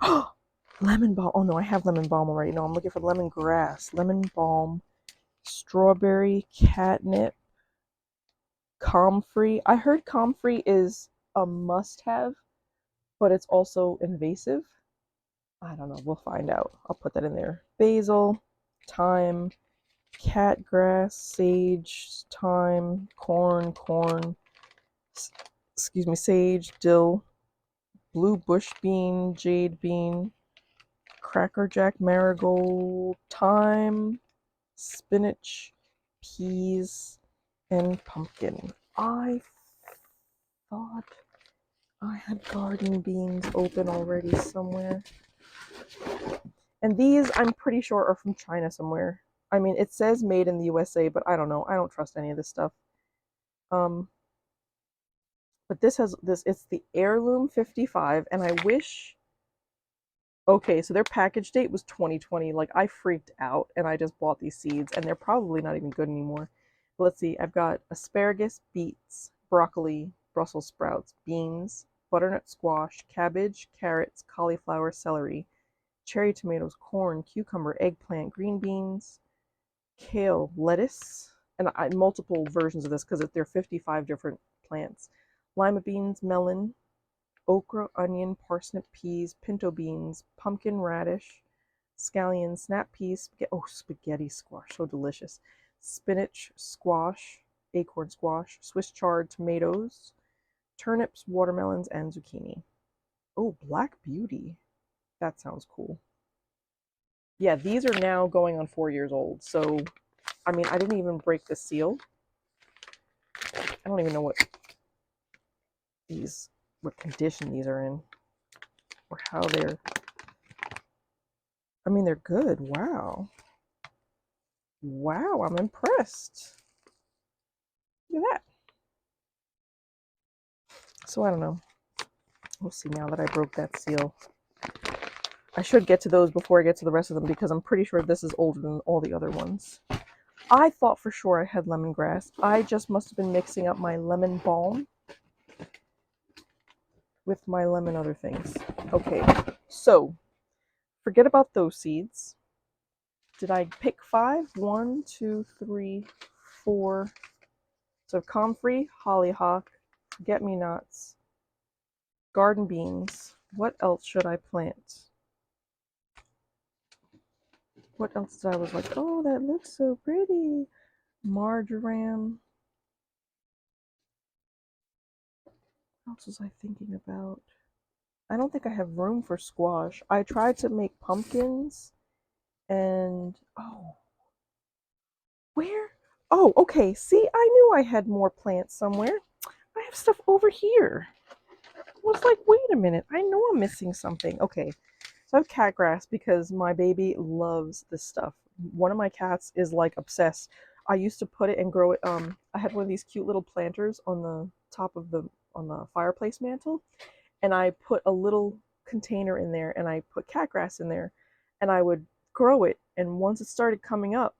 Lemon balm. Oh no, I have lemon balm already. No, I'm looking for lemongrass. Lemon balm, strawberry, catnip, comfrey. I heard comfrey is a must-have, but it's also invasive. I don't know. We'll find out. I'll put that in there. Basil, thyme, catgrass, sage, thyme, corn, corn. Excuse me, sage, dill, blue bush bean, jade bean, crackerjack, marigold, thyme, spinach, peas, and pumpkin. I thought I had garden beans open already somewhere. And these, I'm pretty sure, are from China somewhere. I mean, it says made in the USA, but I don't know. I don't trust any of this stuff. Um, but this has this. It's the Heirloom 55, and I wish. Okay, so their package date was 2020. Like I freaked out, and I just bought these seeds, and they're probably not even good anymore. But let's see. I've got asparagus, beets, broccoli, Brussels sprouts, beans, butternut squash, cabbage, carrots, cauliflower, celery, cherry tomatoes, corn, cucumber, eggplant, green beans, kale, lettuce, and multiple versions of this because there are 55 different plants. Lima beans, melon, okra, onion, parsnip, peas, pinto beans, pumpkin, radish, scallion, snap peas, spaghetti squash, so delicious. Spinach, squash, acorn squash, Swiss chard, tomatoes, turnips, watermelons, and zucchini. Oh, black beauty. That sounds cool. Yeah, these are now going on 4 years old. So, I mean, I didn't even break the seal. I don't even know what condition these are in or how they're. I mean, they're good. Wow. Wow, I'm impressed. Look at that. So, I don't know. We'll see now that I broke that seal. I should get to those before I get to the rest of them because I'm pretty sure this is older than all the other ones. I thought for sure I had lemongrass. I just must have been mixing up my lemon balm with my lemon other things. Okay, so forget about those seeds. Did I pick 5? 1, 2, 3, 4. So comfrey, hollyhock, forget-me-nots, garden beans. What else should I plant? What else did I was like, oh, that looks so pretty? Marjoram. What else was I thinking about? I don't think I have room for squash. I tried to make pumpkins and oh, where? Oh, okay. See, I knew I had more plants somewhere. I have stuff over here. I was like, wait a minute. I know I'm missing something. Okay. So I have cat grass because my baby loves this stuff. One of my cats is like obsessed. I used to put it and grow it. I had one of these cute little planters on the top of the fireplace mantle, and I put a little container in there and I put cat grass in there, and I would grow it. And once it started coming up,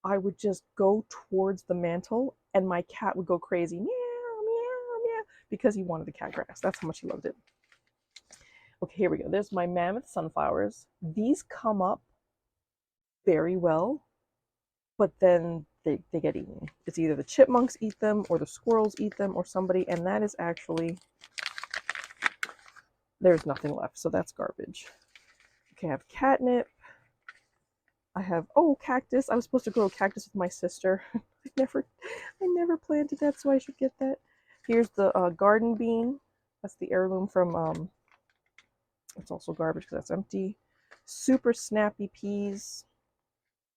I would just go towards the mantle, and my cat would go crazy, meow, meow, meow, because he wanted the cat grass. That's how much he loved it. Okay, here we go. There's my mammoth sunflowers. These come up very well, but then they get eaten. It's either the chipmunks eat them or the squirrels eat them or somebody, and that is actually, there's nothing left, so that's garbage. Okay, I have catnip. I have, oh, cactus. I was supposed to grow a cactus with my sister. I never planted that, so I should get that. Here's the garden bean. That's the heirloom from, it's also garbage because that's empty. Super snappy peas,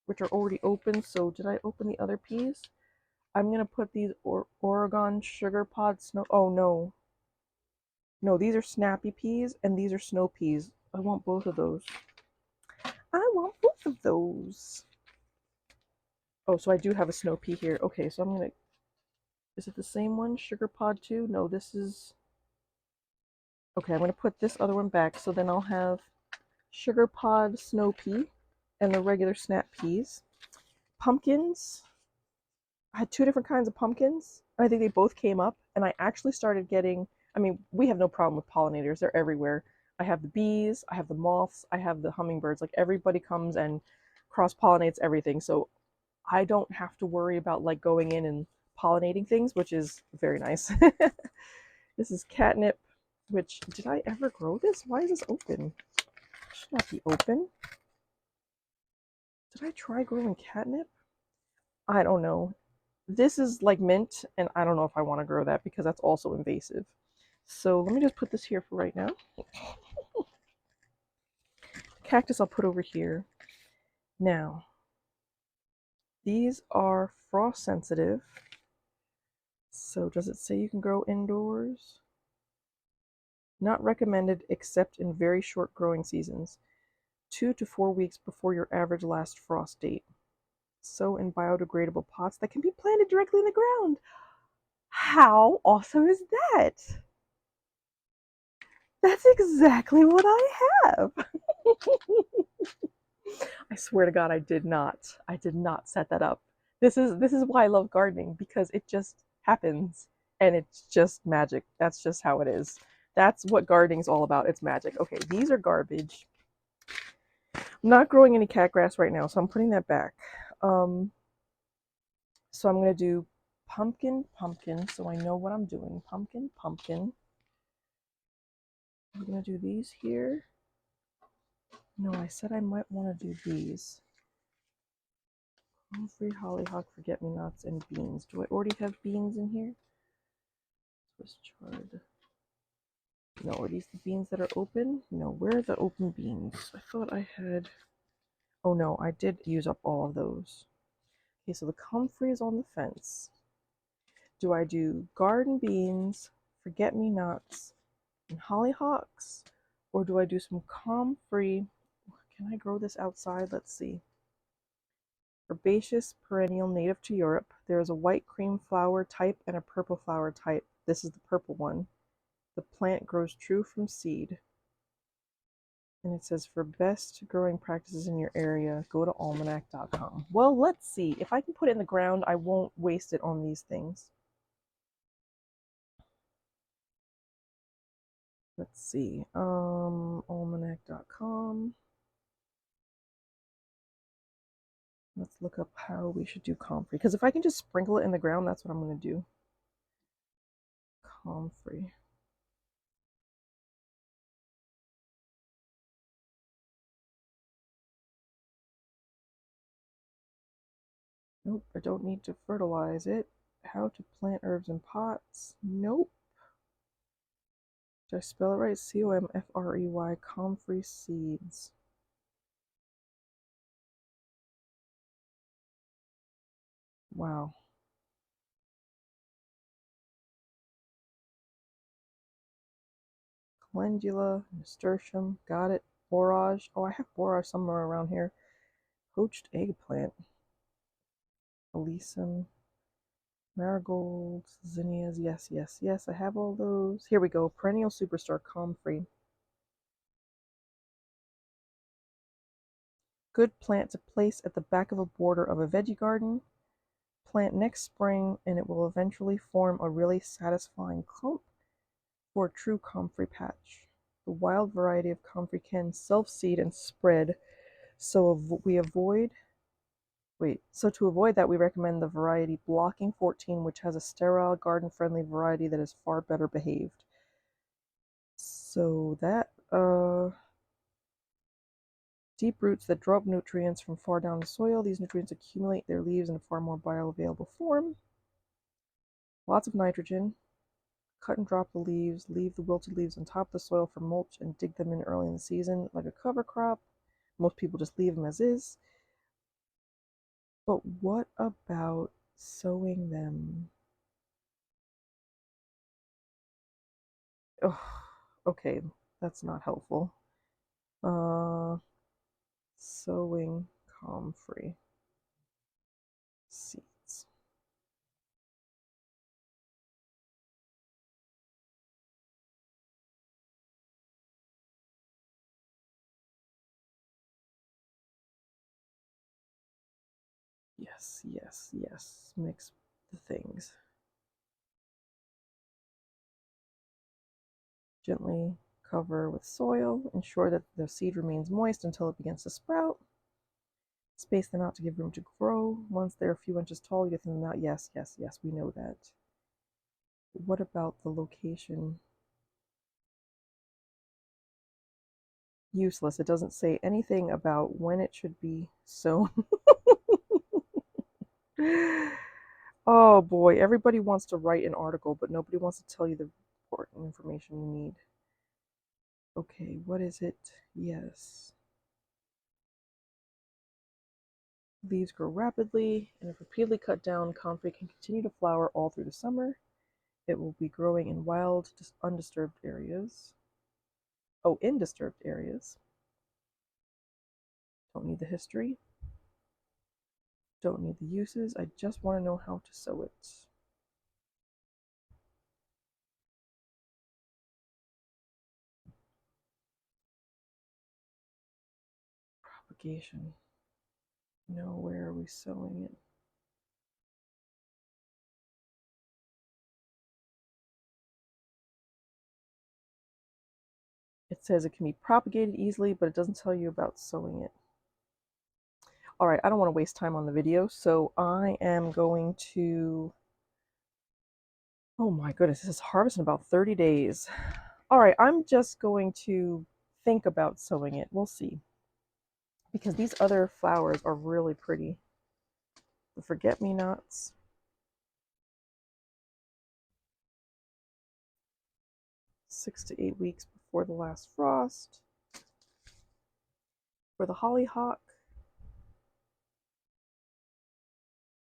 which are already open. So did I open the other peas? I'm going to put these Oregon sugar pod snow. Oh, no. No, these are snappy peas and these are snow peas. I want both of those. I want both of those. Oh, so I do have a snow pea here. Okay, so I'm going to, is it the same one? Sugar pod 2? No, this is, okay, I'm going to put this other one back. So then I'll have sugar pod snow pea and the regular snap peas. Pumpkins. I had two different kinds of pumpkins. And I think they both came up. And I actually started getting, I mean, we have no problem with pollinators. They're everywhere. I have the bees, I have the moths, I have the hummingbirds. Like everybody comes and cross-pollinates everything. So I don't have to worry about like going in and pollinating things, which is very nice. This is catnip, which, did I ever grow this? Why is this open? It should not be open. Did I try growing catnip? I don't know. This is like mint, and I don't know if I want to grow that because that's also invasive. So let me just put this here for right now. Cactus I'll put over here. Now, these are frost sensitive. So does it say you can grow indoors? Not recommended except in very short growing seasons, 2 to 4 weeks before your average last frost date. Sow in biodegradable pots that can be planted directly in the ground. How awesome is that? That's exactly what I have. I swear to God, I did not. I did not set that up. This is why I love gardening, because it just happens and it's just magic. That's just how it is. That's what gardening's all about. It's magic. Okay, these are garbage. I'm not growing any cat grass right now, so I'm putting that back. So I'm gonna do pumpkin, pumpkin, so I know what I'm doing. Pumpkin, pumpkin. I'm gonna do these here. No, I said I might want to do these. Comfrey, hollyhock, forget-me-nots, and beans. Do I already have beans in here? Swiss chard. No, are these the beans that are open? No, where are the open beans? I thought I had... Oh no, I did use up all of those. Okay, so the comfrey is on the fence. Do I do garden beans, forget-me-nots, and hollyhocks? Or do I do some comfrey? Can I grow this outside? Let's see. Herbaceous perennial native to Europe. There is a white cream flower type and a purple flower type. This is the purple one. The plant grows true from seed. And it says for best growing practices in your area, go to almanac.com. Well, let's see. If I can put it in the ground, I won't waste it on these things. Let's see. Almanac.com. Let's look up how we should do comfrey. Because if I can just sprinkle it in the ground, that's what I'm going to do. Comfrey. Nope, I don't need to fertilize it. How to plant herbs in pots. Nope. Did I spell it right? C-O-M-F-R-E-Y, comfrey seeds. Wow. Calendula, Nasturtium, got it. Borage. Oh, I have borage somewhere around here. Poached eggplant. Alyssum. Marigolds, zinnias. Yes, yes, yes. I have all those. Here we go. Perennial superstar, comfrey. Good plant to place at the back of a border of a veggie garden. Plant next spring and it will eventually form a really satisfying clump for a true comfrey patch. The wild variety of comfrey can self-seed and spread, so to avoid that, we recommend the variety Blocking 14, which has a sterile, garden-friendly variety that is far better behaved. So that, deep roots that draw up nutrients from far down the soil. These nutrients accumulate their leaves in a far more bioavailable form. Lots of nitrogen. Cut and drop the leaves. Leave the wilted leaves on top of the soil for mulch and dig them in early in the season like a cover crop. Most people just leave them as is. But what about sowing them? Oh, okay, that's not helpful. Sowing comfrey seeds. Yes, yes, yes. Mix the things. Gently cover with soil. Ensure that the seed remains moist until it begins to sprout. Space them out to give room to grow. Once they're a few inches tall, you thin them out. Yes, yes, yes, we know that. What about the location? Useless. It doesn't say anything about when it should be sown. Oh boy, everybody wants to write an article, but nobody wants to tell you the important information you need. Okay, what is it? Yes. Leaves grow rapidly, and if repeatedly cut down, comfrey can continue to flower all through the summer. It will be growing in wild, undisturbed areas. Oh, in disturbed areas. Don't need the history. Don't need the uses. I just want to know how to sow it. Propagation. No, where are we sowing it? It says it can be propagated easily, but it doesn't tell you about sowing it. All right, I don't want to waste time on the video, so I am going to... Oh my goodness, this is harvest in about 30 days. All right, I'm just going to think about sowing it. We'll see. Because these other flowers are really pretty. The forget-me-nots. Six to 8 weeks before the last frost. For the hollyhock,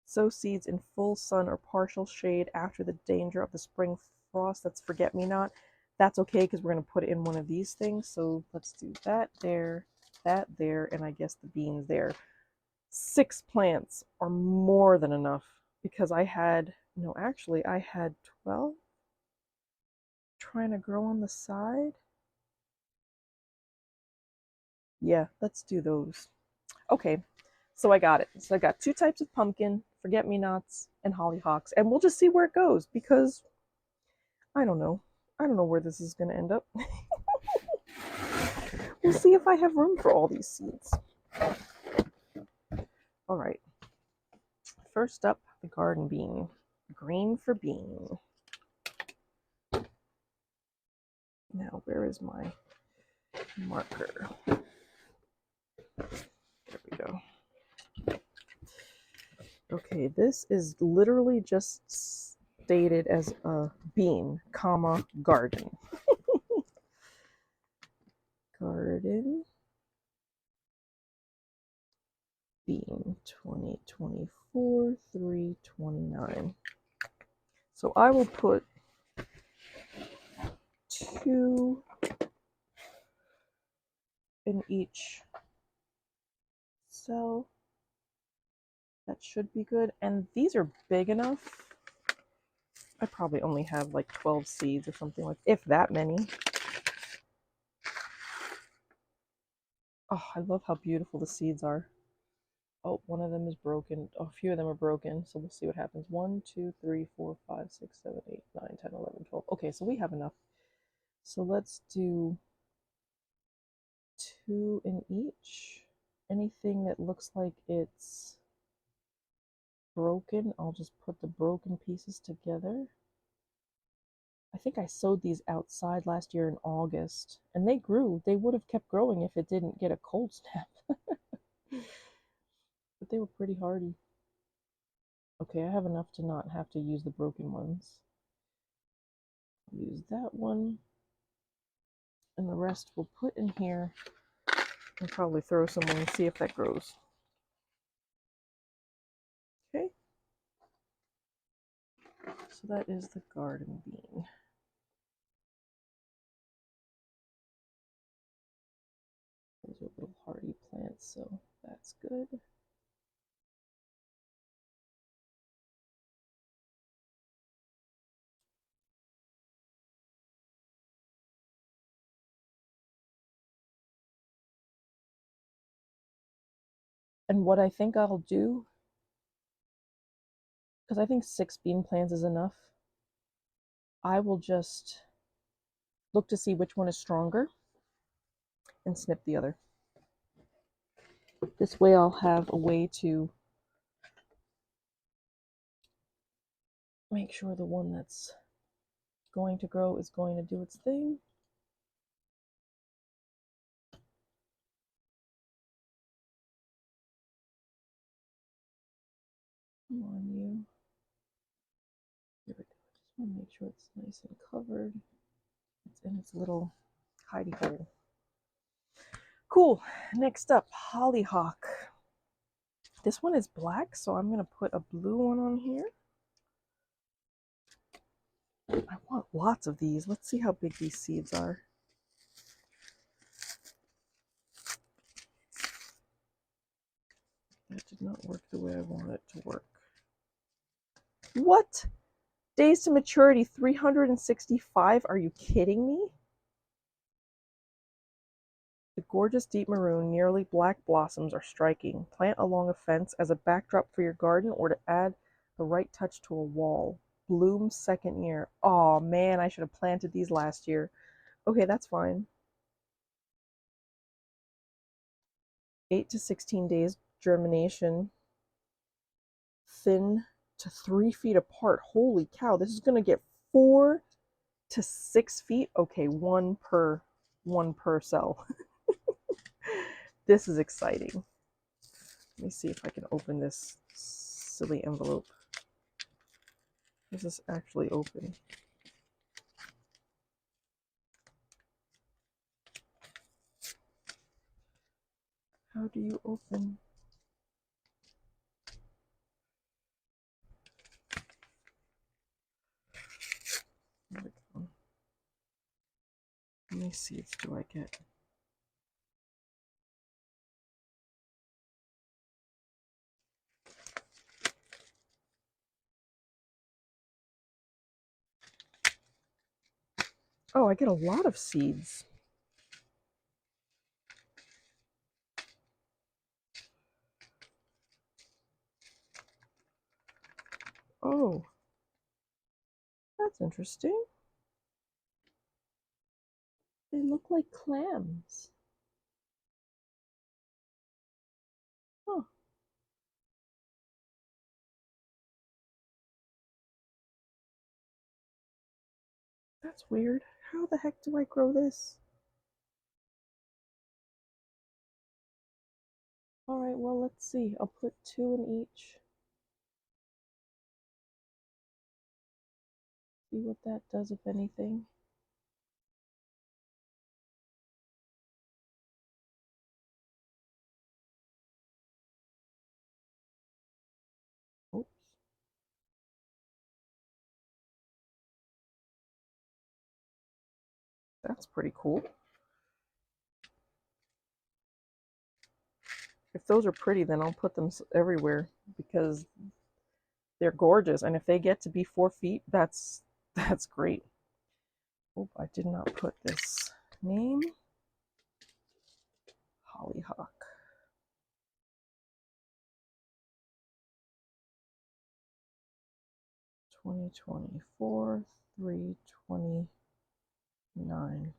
sow seeds in full sun or partial shade after the danger of the spring frost. That's forget-me-not. That's okay because we're going to put it in one of these things. So let's do that there, and I guess the beans there. 6 plants are more than enough because I had 12 trying to grow on the side. Yeah, let's do those. Okay, so I got it. So I got 2 types of pumpkin, forget-me-nots, and hollyhocks, and we'll just see where it goes because I don't know. I don't know where this is going to end up. We'll see if I have room for all these seeds. All right. First up, the garden bean. Green for bean. Now, where is my marker? There we go. Okay, this is literally just stated as a bean, comma, garden. Garden Bean 2024 329. So I will put 2 in each cell. That should be good. And these are big enough. I probably only have like 12 seeds or something, like, if that many. Oh, I love how beautiful the seeds are. Oh, one of them is broken. Oh, a few of them are broken, so we'll see what happens. 1, 2, 3, 4, 5, 6, 7, 8, 9, 10, 11, 12. Okay, so we have enough. So let's do 2 in each. Anything that looks like it's broken, I'll just put the broken pieces together. I think I sowed these outside last year in August, and they grew. They would have kept growing if it didn't get a cold snap. But they were pretty hardy. Okay, I have enough to not have to use the broken ones. I'll use that one, and the rest we'll put in here and probably throw someone and see if that grows. Okay, so that is the garden bean. Those are little hardy plants, so that's good. And what I think I'll do, because I think 6 bean plants is enough, I will just look to see which one is stronger and snip the other. This way I'll have a way to make sure the one that's going to grow is going to do its thing. Come on, you. Here we go. Just want to make sure it's nice and covered. It's in its little hidey hole. Cool. Next up, hollyhock. This one is black, so I'm going to put a blue one on here. I want lots of these. Let's see how big these seeds are. That did not work the way I want it to work. What? Days to maturity, 365? Are you kidding me? The gorgeous deep maroon, nearly black blossoms are striking. Plant along a fence as a backdrop for your garden or to add the right touch to a wall. Bloom second year. Oh man, I should have planted these last year. Okay, that's fine. 8 to 16 days germination. Thin to 3 feet apart. Holy cow, this is going to get 4 to 6 feet. Okay, one per cell. This is exciting. Let me see if I can open this silly envelope. Is this actually open? How do you open? How many seeds do I get? Oh, I get a lot of seeds. Oh, that's interesting. They look like clams. Huh. That's weird. How the heck do I grow this? Alright, well, let's see. I'll put 2 in each. See what that does, if anything. That's pretty cool. If those are pretty, then I'll put them everywhere because they're gorgeous. And if they get to be 4 feet, that's great. Oh, I did not put this name. Hollyhock. 2024, 3/29.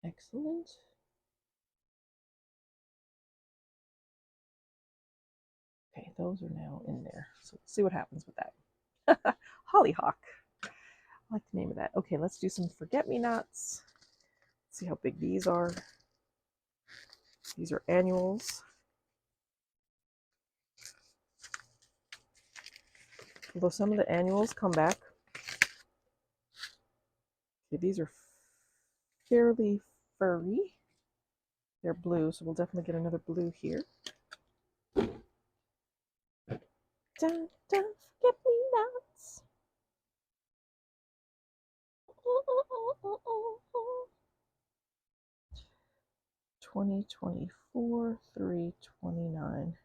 Excellent. Okay, those are now in there. So let's see what happens with that. Hollyhock. I like the name of that. Okay, let's do some forget-me-nots. See how big these are. These are annuals. Although some of the annuals come back. Okay, these are fairly furry. They're blue, so we'll definitely get another blue here. Dun, dun, forget-me-nots. 2024, 3/29.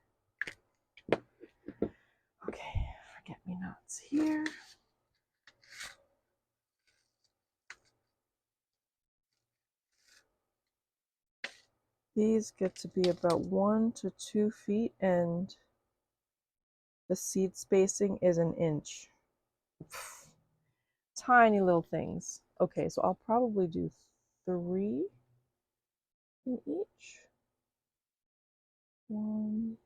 Okay, forget-me-nots here. These get to be about 1 to 2 feet, and the seed spacing is 1 inch. Tiny little things. Okay, so I'll probably do 3 in each. 1,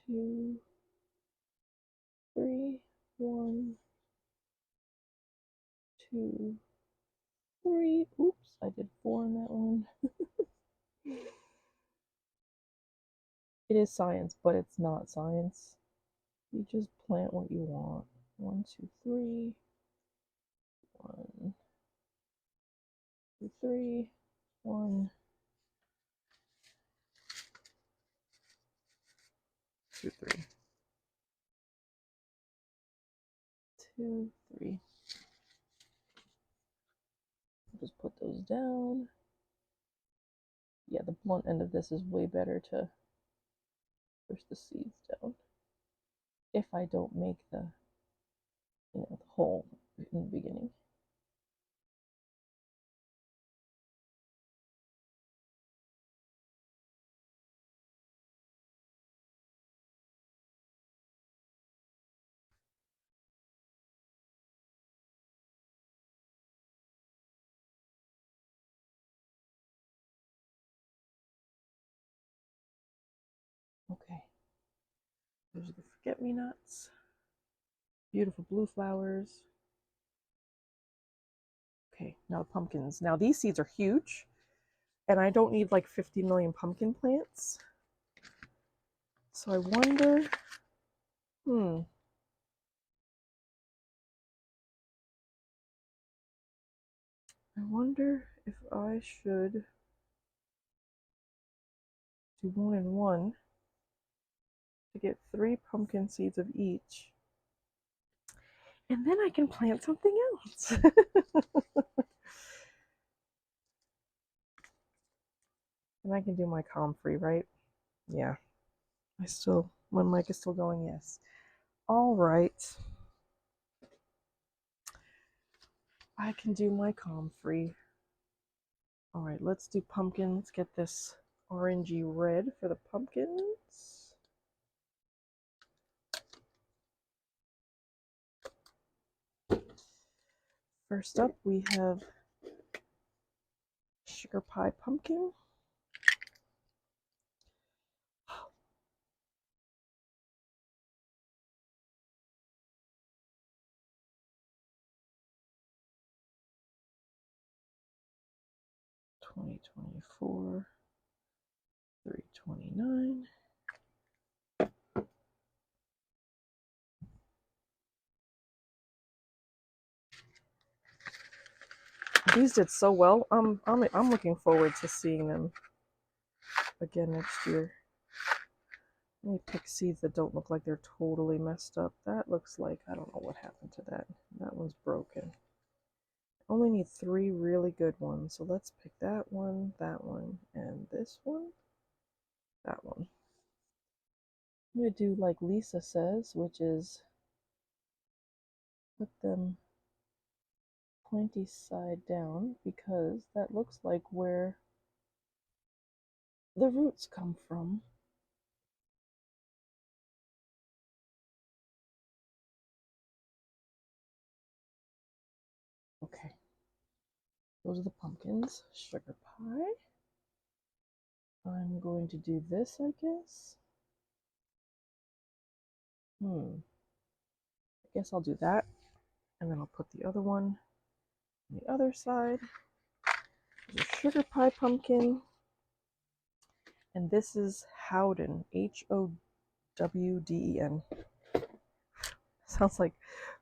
2, 3. 1, 2, 3. Oops, I did 4 in that one. It is science, but it's not science. You just plant what you want. 1, 2, 3. 1, 2, 3. 1, 2, 3. 2, 3. Just put those down. Yeah, the blunt end of this is way better to push the seeds down. If I don't make the hole in the beginning. Okay. Those are the forget-me-nots. Beautiful blue flowers. Okay, now pumpkins. Now these seeds are huge, and I don't need like 50 million pumpkin plants. So I wonder, I wonder if I should do 1 and 1 to get 3 pumpkin seeds of each. And then I can plant something else. And I can do my comfrey, right? Yeah. My mic is still going, yes. All right. I can do my comfrey. All right, let's do pumpkin. Let's get this orangey red for the pumpkins. First up, we have sugar pie pumpkin. 2024, 329. These did so well. I'm looking forward to seeing them again next year. Let me pick seeds that don't look like they're totally messed up. That looks like, I don't know what happened to that. That one's broken. I only need 3 really good ones. So let's pick that one, and this one, that one. I'm going to do like Lisa says, which is put them pointy side down, because that looks like where the roots come from. Okay, those are the pumpkins. Sugar pie. I'm going to do this, I guess. I guess I'll do that, and then I'll put the other one on the other side. There's a sugar pie pumpkin, and this is Howden, Howden. Sounds like,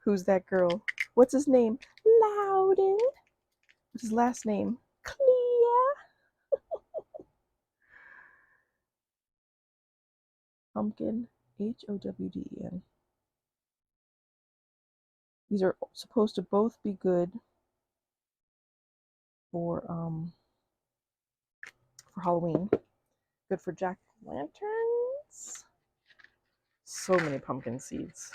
who's that girl? What's his name? Loudon. What's his last name? Clea. Pumpkin, Howden. These are supposed to both be good for Halloween. Good for jack-o'-lanterns. So many pumpkin seeds.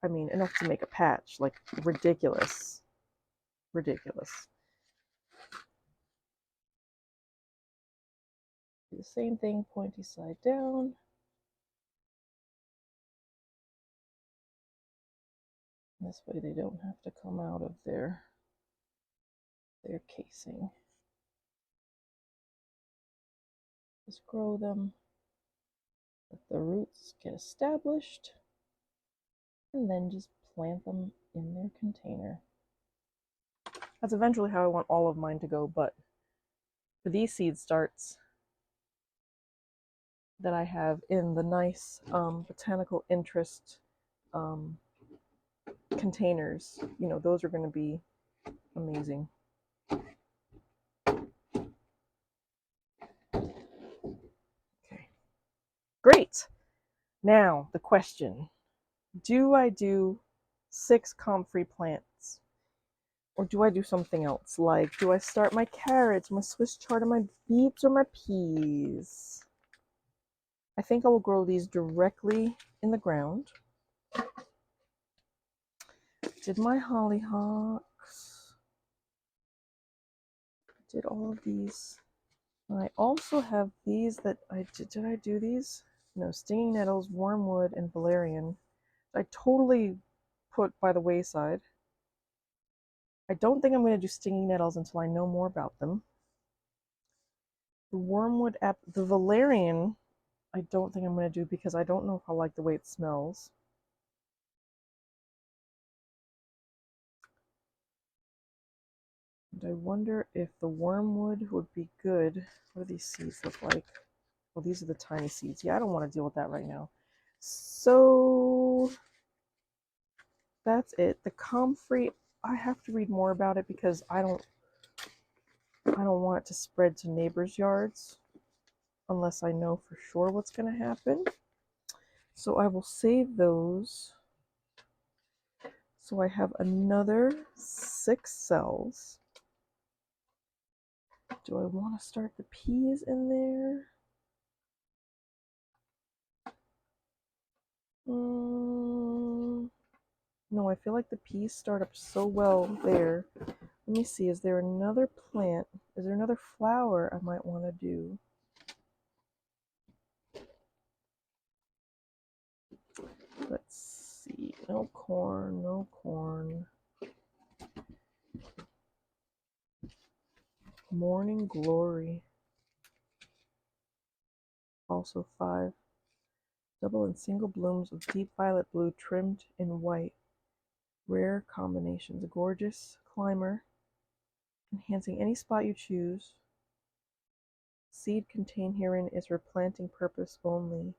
I mean, enough to make a patch. Like, ridiculous. Ridiculous. Do the same thing, pointy side down. This way they don't have to come out of their casing. Just grow them, let the roots get established, and then just plant them in their container. That's eventually how I want all of mine to go, but for these seed starts that I have in the nice botanical interest containers, you know, those are going to be amazing. Okay, great. Now the question: do I do 6 comfrey plants, or do I do something else? Like, do I start my carrots, my Swiss chard, my beets, or my peas? I think I will grow these directly in the ground. Did my hollyhocks. Did all of these. I also have these that I did I do these? No, stinging nettles, wormwood, and valerian. I totally put by the wayside. I don't think I'm going to do stinging nettles until I know more about them. The wormwood, the valerian, I don't think I'm going to do because I don't know if I like the way it smells. And I wonder if the wormwood would be good. What do these seeds look like? Well, these are the tiny seeds. Yeah, I don't want to deal with that right now. So that's it. The comfrey, I have to read more about it because I don't want it to spread to neighbors' yards unless I know for sure what's going to happen. So I will save those. So I have another 6 cells. Do I want to start the peas in there? No, I feel like the peas start up so well there. Let me see, is there another plant? Is there another flower I might want to do? Let's see. No corn, no corn. Morning Glory. Also 5. Double and single blooms of deep violet blue trimmed in white. Rare combinations. A gorgeous climber. enhancing any spot you choose. Seed contained herein is for planting purpose only.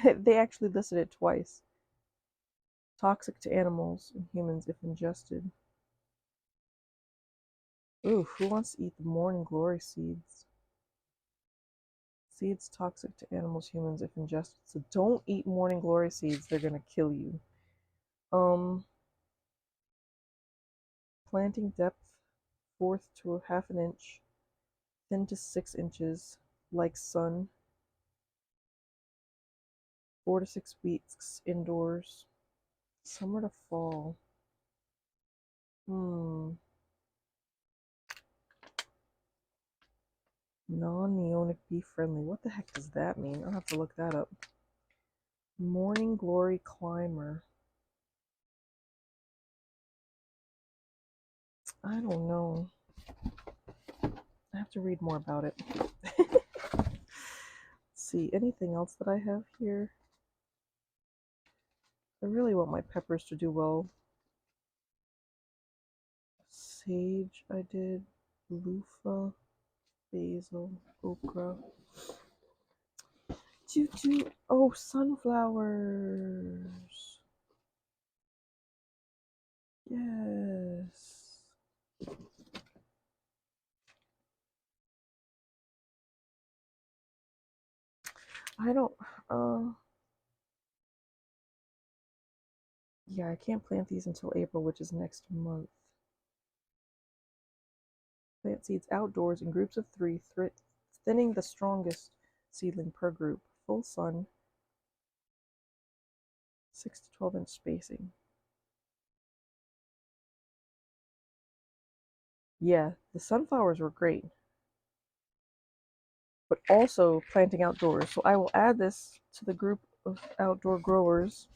They actually listed it twice. Toxic to animals and humans if ingested. Ooh, who wants to eat the morning glory seeds? Seeds toxic to animals, humans if ingested. So don't eat morning glory seeds, they're gonna kill you. Planting depth 4th to a half an inch, thin to 6 inches, like sun. 4 to 6 weeks indoors. Summer to fall. Non-neonic bee friendly. What the heck does that mean? I'll have to look that up. Morning glory climber. I don't know. I have to read more about it. Let's see, anything else that I have here? I really want my peppers to do well. Sage, I did. Loofah, basil, okra. Oh, sunflowers. Yes. I don't, yeah, I can't plant these until April, which is next month. Plant seeds outdoors in groups of 3, thinning the strongest seedling per group. Full sun, 6 to 12 inch spacing. Yeah, the sunflowers were great, but also planting outdoors. So I will add this to the group of outdoor growers.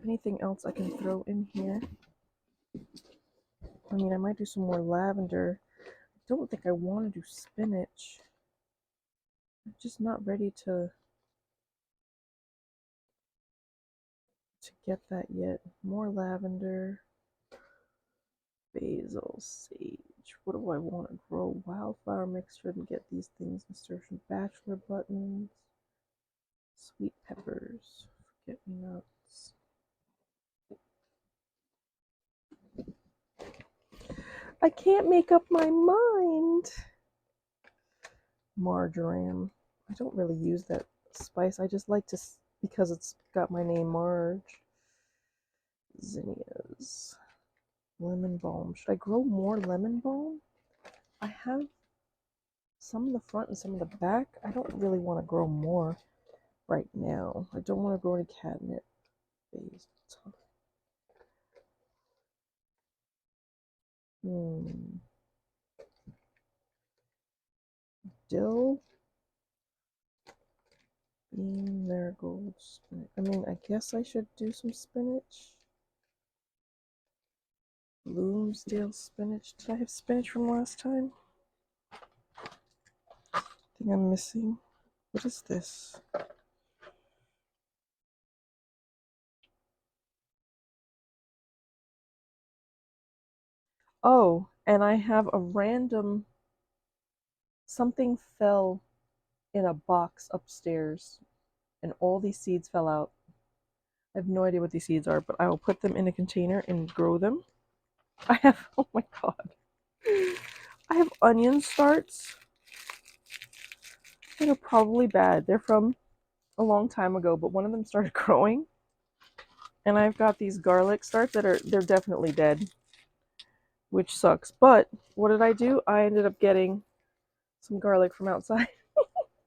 Anything else I can throw in here? I mean, I might do some more lavender. I don't think I want to do spinach. I'm just not ready to get that yet. More lavender, basil, sage. What do I want to grow? Wildflower mixture and get these things. Nasturtium bachelor buttons, sweet peppers, forget-me-nots. I can't make up my mind. Marjoram. I don't really use that spice. I just like to, because it's got my name Marge. Zinnias. Lemon balm. Should I grow more lemon balm? I have some in the front and some in the back. I don't really want to grow more right now. I don't want to grow any catnip. Dill, bean, marigold, spinach. I mean, I guess I should do some spinach. Bloomsdale spinach. Did I have spinach from last time? I think I'm missing. What is this? Oh, and I have a random, something fell in a box upstairs and all these seeds fell out. I have no idea what these seeds are, but I will put them in a container and grow them. I have, oh my god. I have onion starts that are probably bad. They're from a long time ago, but one of them started growing. And I've got these garlic starts that they're definitely dead, which sucks. But what did I do? I ended up getting some garlic from outside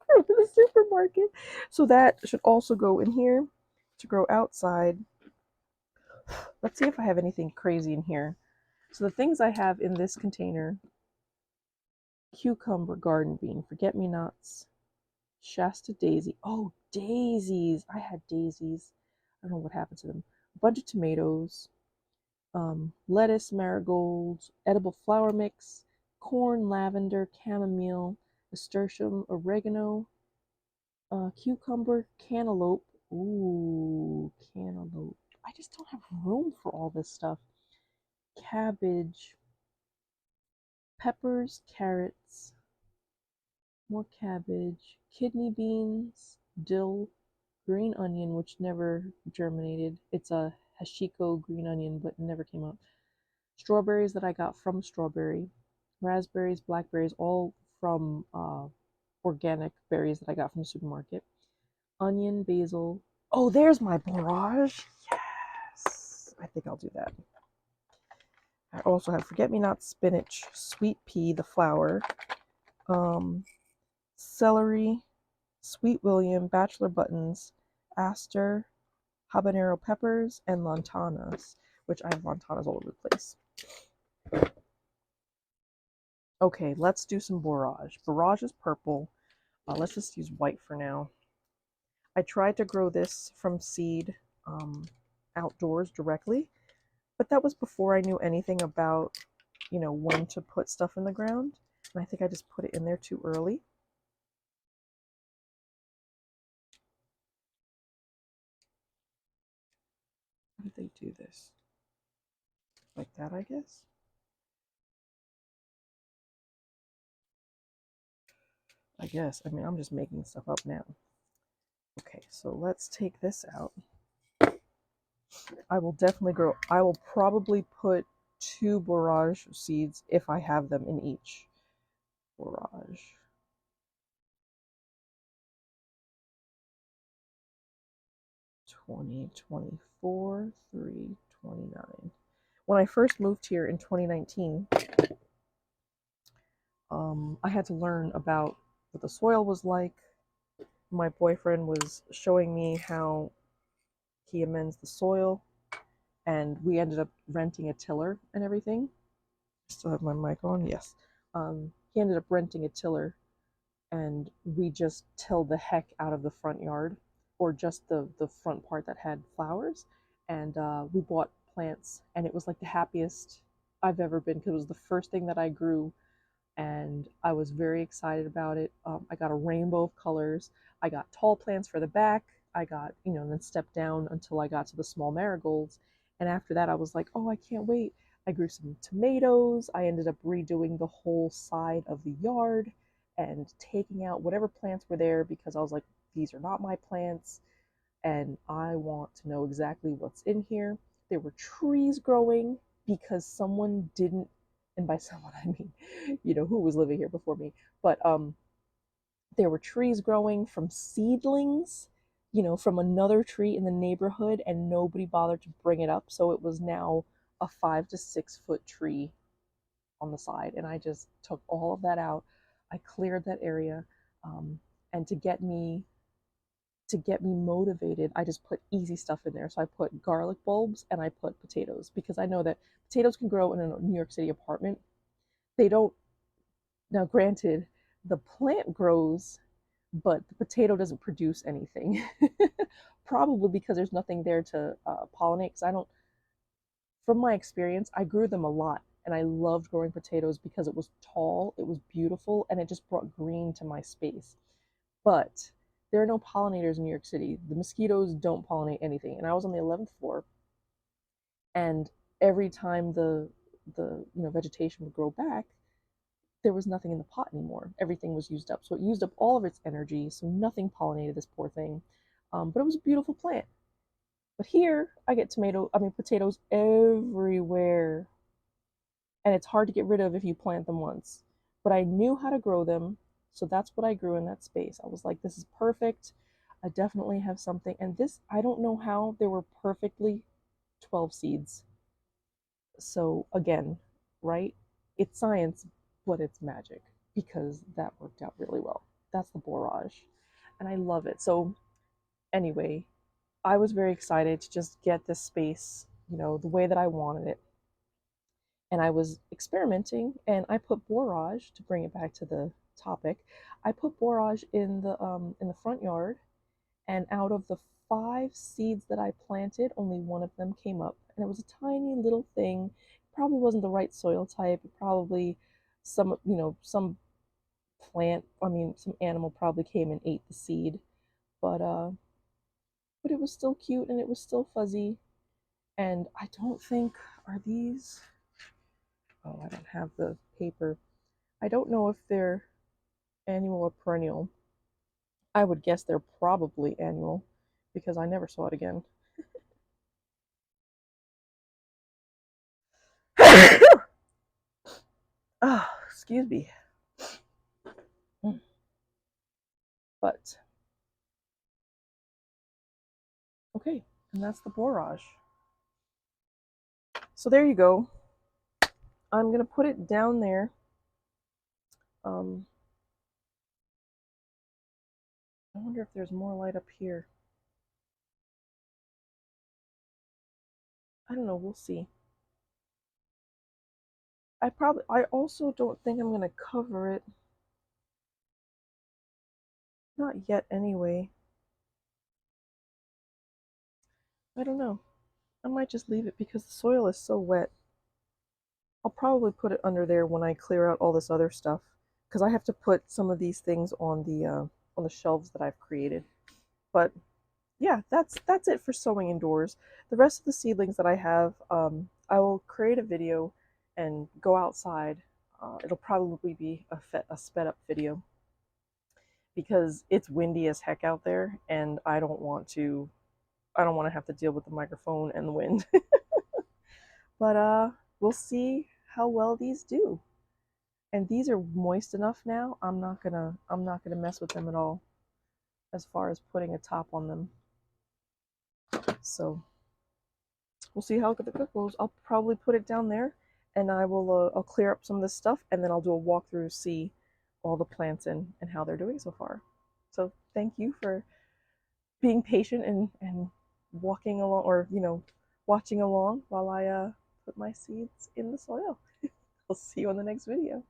from the supermarket. So that should also go in here to grow outside. Let's see if I have anything crazy in here. So the things I have in this container: cucumber garden bean, forget-me-nots, Shasta daisy. Oh, daisies. I had daisies. I don't know what happened to them. A bunch of tomatoes, lettuce, marigolds, edible flower mix, corn, lavender, chamomile, nasturtium, oregano, cucumber, cantaloupe. Ooh, cantaloupe. I just don't have room for all this stuff. Cabbage, peppers, carrots, more cabbage, kidney beans, dill, green onion, which never germinated. It's a hashiko green onion, but never came up. Strawberries that I got from Strawberry, raspberries, blackberries, all from organic berries that I got from the supermarket. Onion, basil. Oh, there's my borage. Yes, I think I'll do that. I also have forget-me-not spinach, sweet pea, the flower, celery, sweet William, bachelor buttons, aster, habanero peppers, and lantanas, which I have lantanas all over the place. Okay, let's do some borage. Borage is purple. Let's just use white for now. I tried to grow this from seed outdoors directly, but that was before I knew anything about, when to put stuff in the ground. And I think I just put it in there too early. How did they do this? Like that, I guess? I mean, I'm just making stuff up now. Okay, so let's take this out. I will definitely grow. I will probably put 2 borage seeds if I have them in each. Borage. $20.24, $3.29. When I first moved here in 2019, I had to learn about what the soil was like. My boyfriend was showing me how he amends the soil, and we ended up renting a tiller and everything. Still have my mic on? Yes. He ended up renting a tiller, and we just tilled the heck out of the front yard, or just the front part that had flowers. And we bought plants, and it was like the happiest I've ever been, because it was the first thing that I grew, and I was very excited about it. I got a rainbow of colors. I got tall plants for the back. I got, and then stepped down until I got to the small marigolds. And after that, I was like, oh, I can't wait. I grew some tomatoes. I ended up redoing the whole side of the yard and taking out whatever plants were there, because I was like, these are not my plants, and I want to know exactly what's in here. There were trees growing because someone didn't, and by someone I mean, who was living here before me, but there were trees growing from seedlings, from another tree in the neighborhood, and nobody bothered to bring it up. So it was now a 5 to 6 foot tree on the side, and I just took all of that out. I cleared that area, and to get me motivated, I just put easy stuff in there. So I put garlic bulbs and I put potatoes, because I know that potatoes can grow in a New York City apartment. They don't. Now, granted, the plant grows, but the potato doesn't produce anything. Probably because there's nothing there to pollinate. Because I don't, from my experience, I grew them a lot, and I loved growing potatoes because it was tall, it was beautiful, and it just brought green to my space. But there are no pollinators in New York City. The mosquitoes don't pollinate anything. And I was on the 11th floor, and every time the vegetation would grow back, there was nothing in the pot anymore. Everything was used up. So it used up all of its energy. So nothing pollinated this poor thing. But it was a beautiful plant. But here I get potatoes everywhere. And it's hard to get rid of if you plant them once. But I knew how to grow them. So that's what I grew in that space. I was like, this is perfect. I definitely have something. And this, I don't know how there were perfectly 12 seeds. So again, right? It's science, but it's magic, because that worked out really well. That's the borage. And I love it. So anyway, I was very excited to just get this space, the way that I wanted it. And I was experimenting, and I put borage, to bring it back to the topic. I put borage in the front yard, and out of the 5 seeds that I planted, only one of them came up, and it was a tiny little thing. It probably wasn't the right soil type. It probably some some animal probably came and ate the seed, but it was still cute, and it was still fuzzy. And I don't think, are these, oh, I don't have the paper. I don't know if they're annual or perennial. I would guess they're probably annual because I never saw it again. Ah, excuse me. But okay, and that's the borage. So there you go. I'm gonna put it down there. Um, I wonder if there's more light up here. I don't know. We'll see. I also don't think I'm gonna cover it. Not yet, anyway. I don't know. I might just leave it because the soil is so wet. I'll probably put it under there when I clear out all this other stuff, because I have to put some of these things on the shelves that I've created. But yeah, that's it for sowing indoors. The rest of the seedlings that I have, I will create a video and go outside. It'll probably be a sped up video because it's windy as heck out there, and I don't want to have to deal with the microphone and the wind. But we'll see how well these do. And these are moist enough now. I'm not gonna mess with them at all as far as putting a top on them. So we'll see how it goes. I'll probably put it down there, and I'll clear up some of this stuff, and then I'll do a walkthrough, see all the plants and how they're doing so far. So thank you for being patient and walking along, or watching along while I put my seeds in the soil. I'll see you on the next video.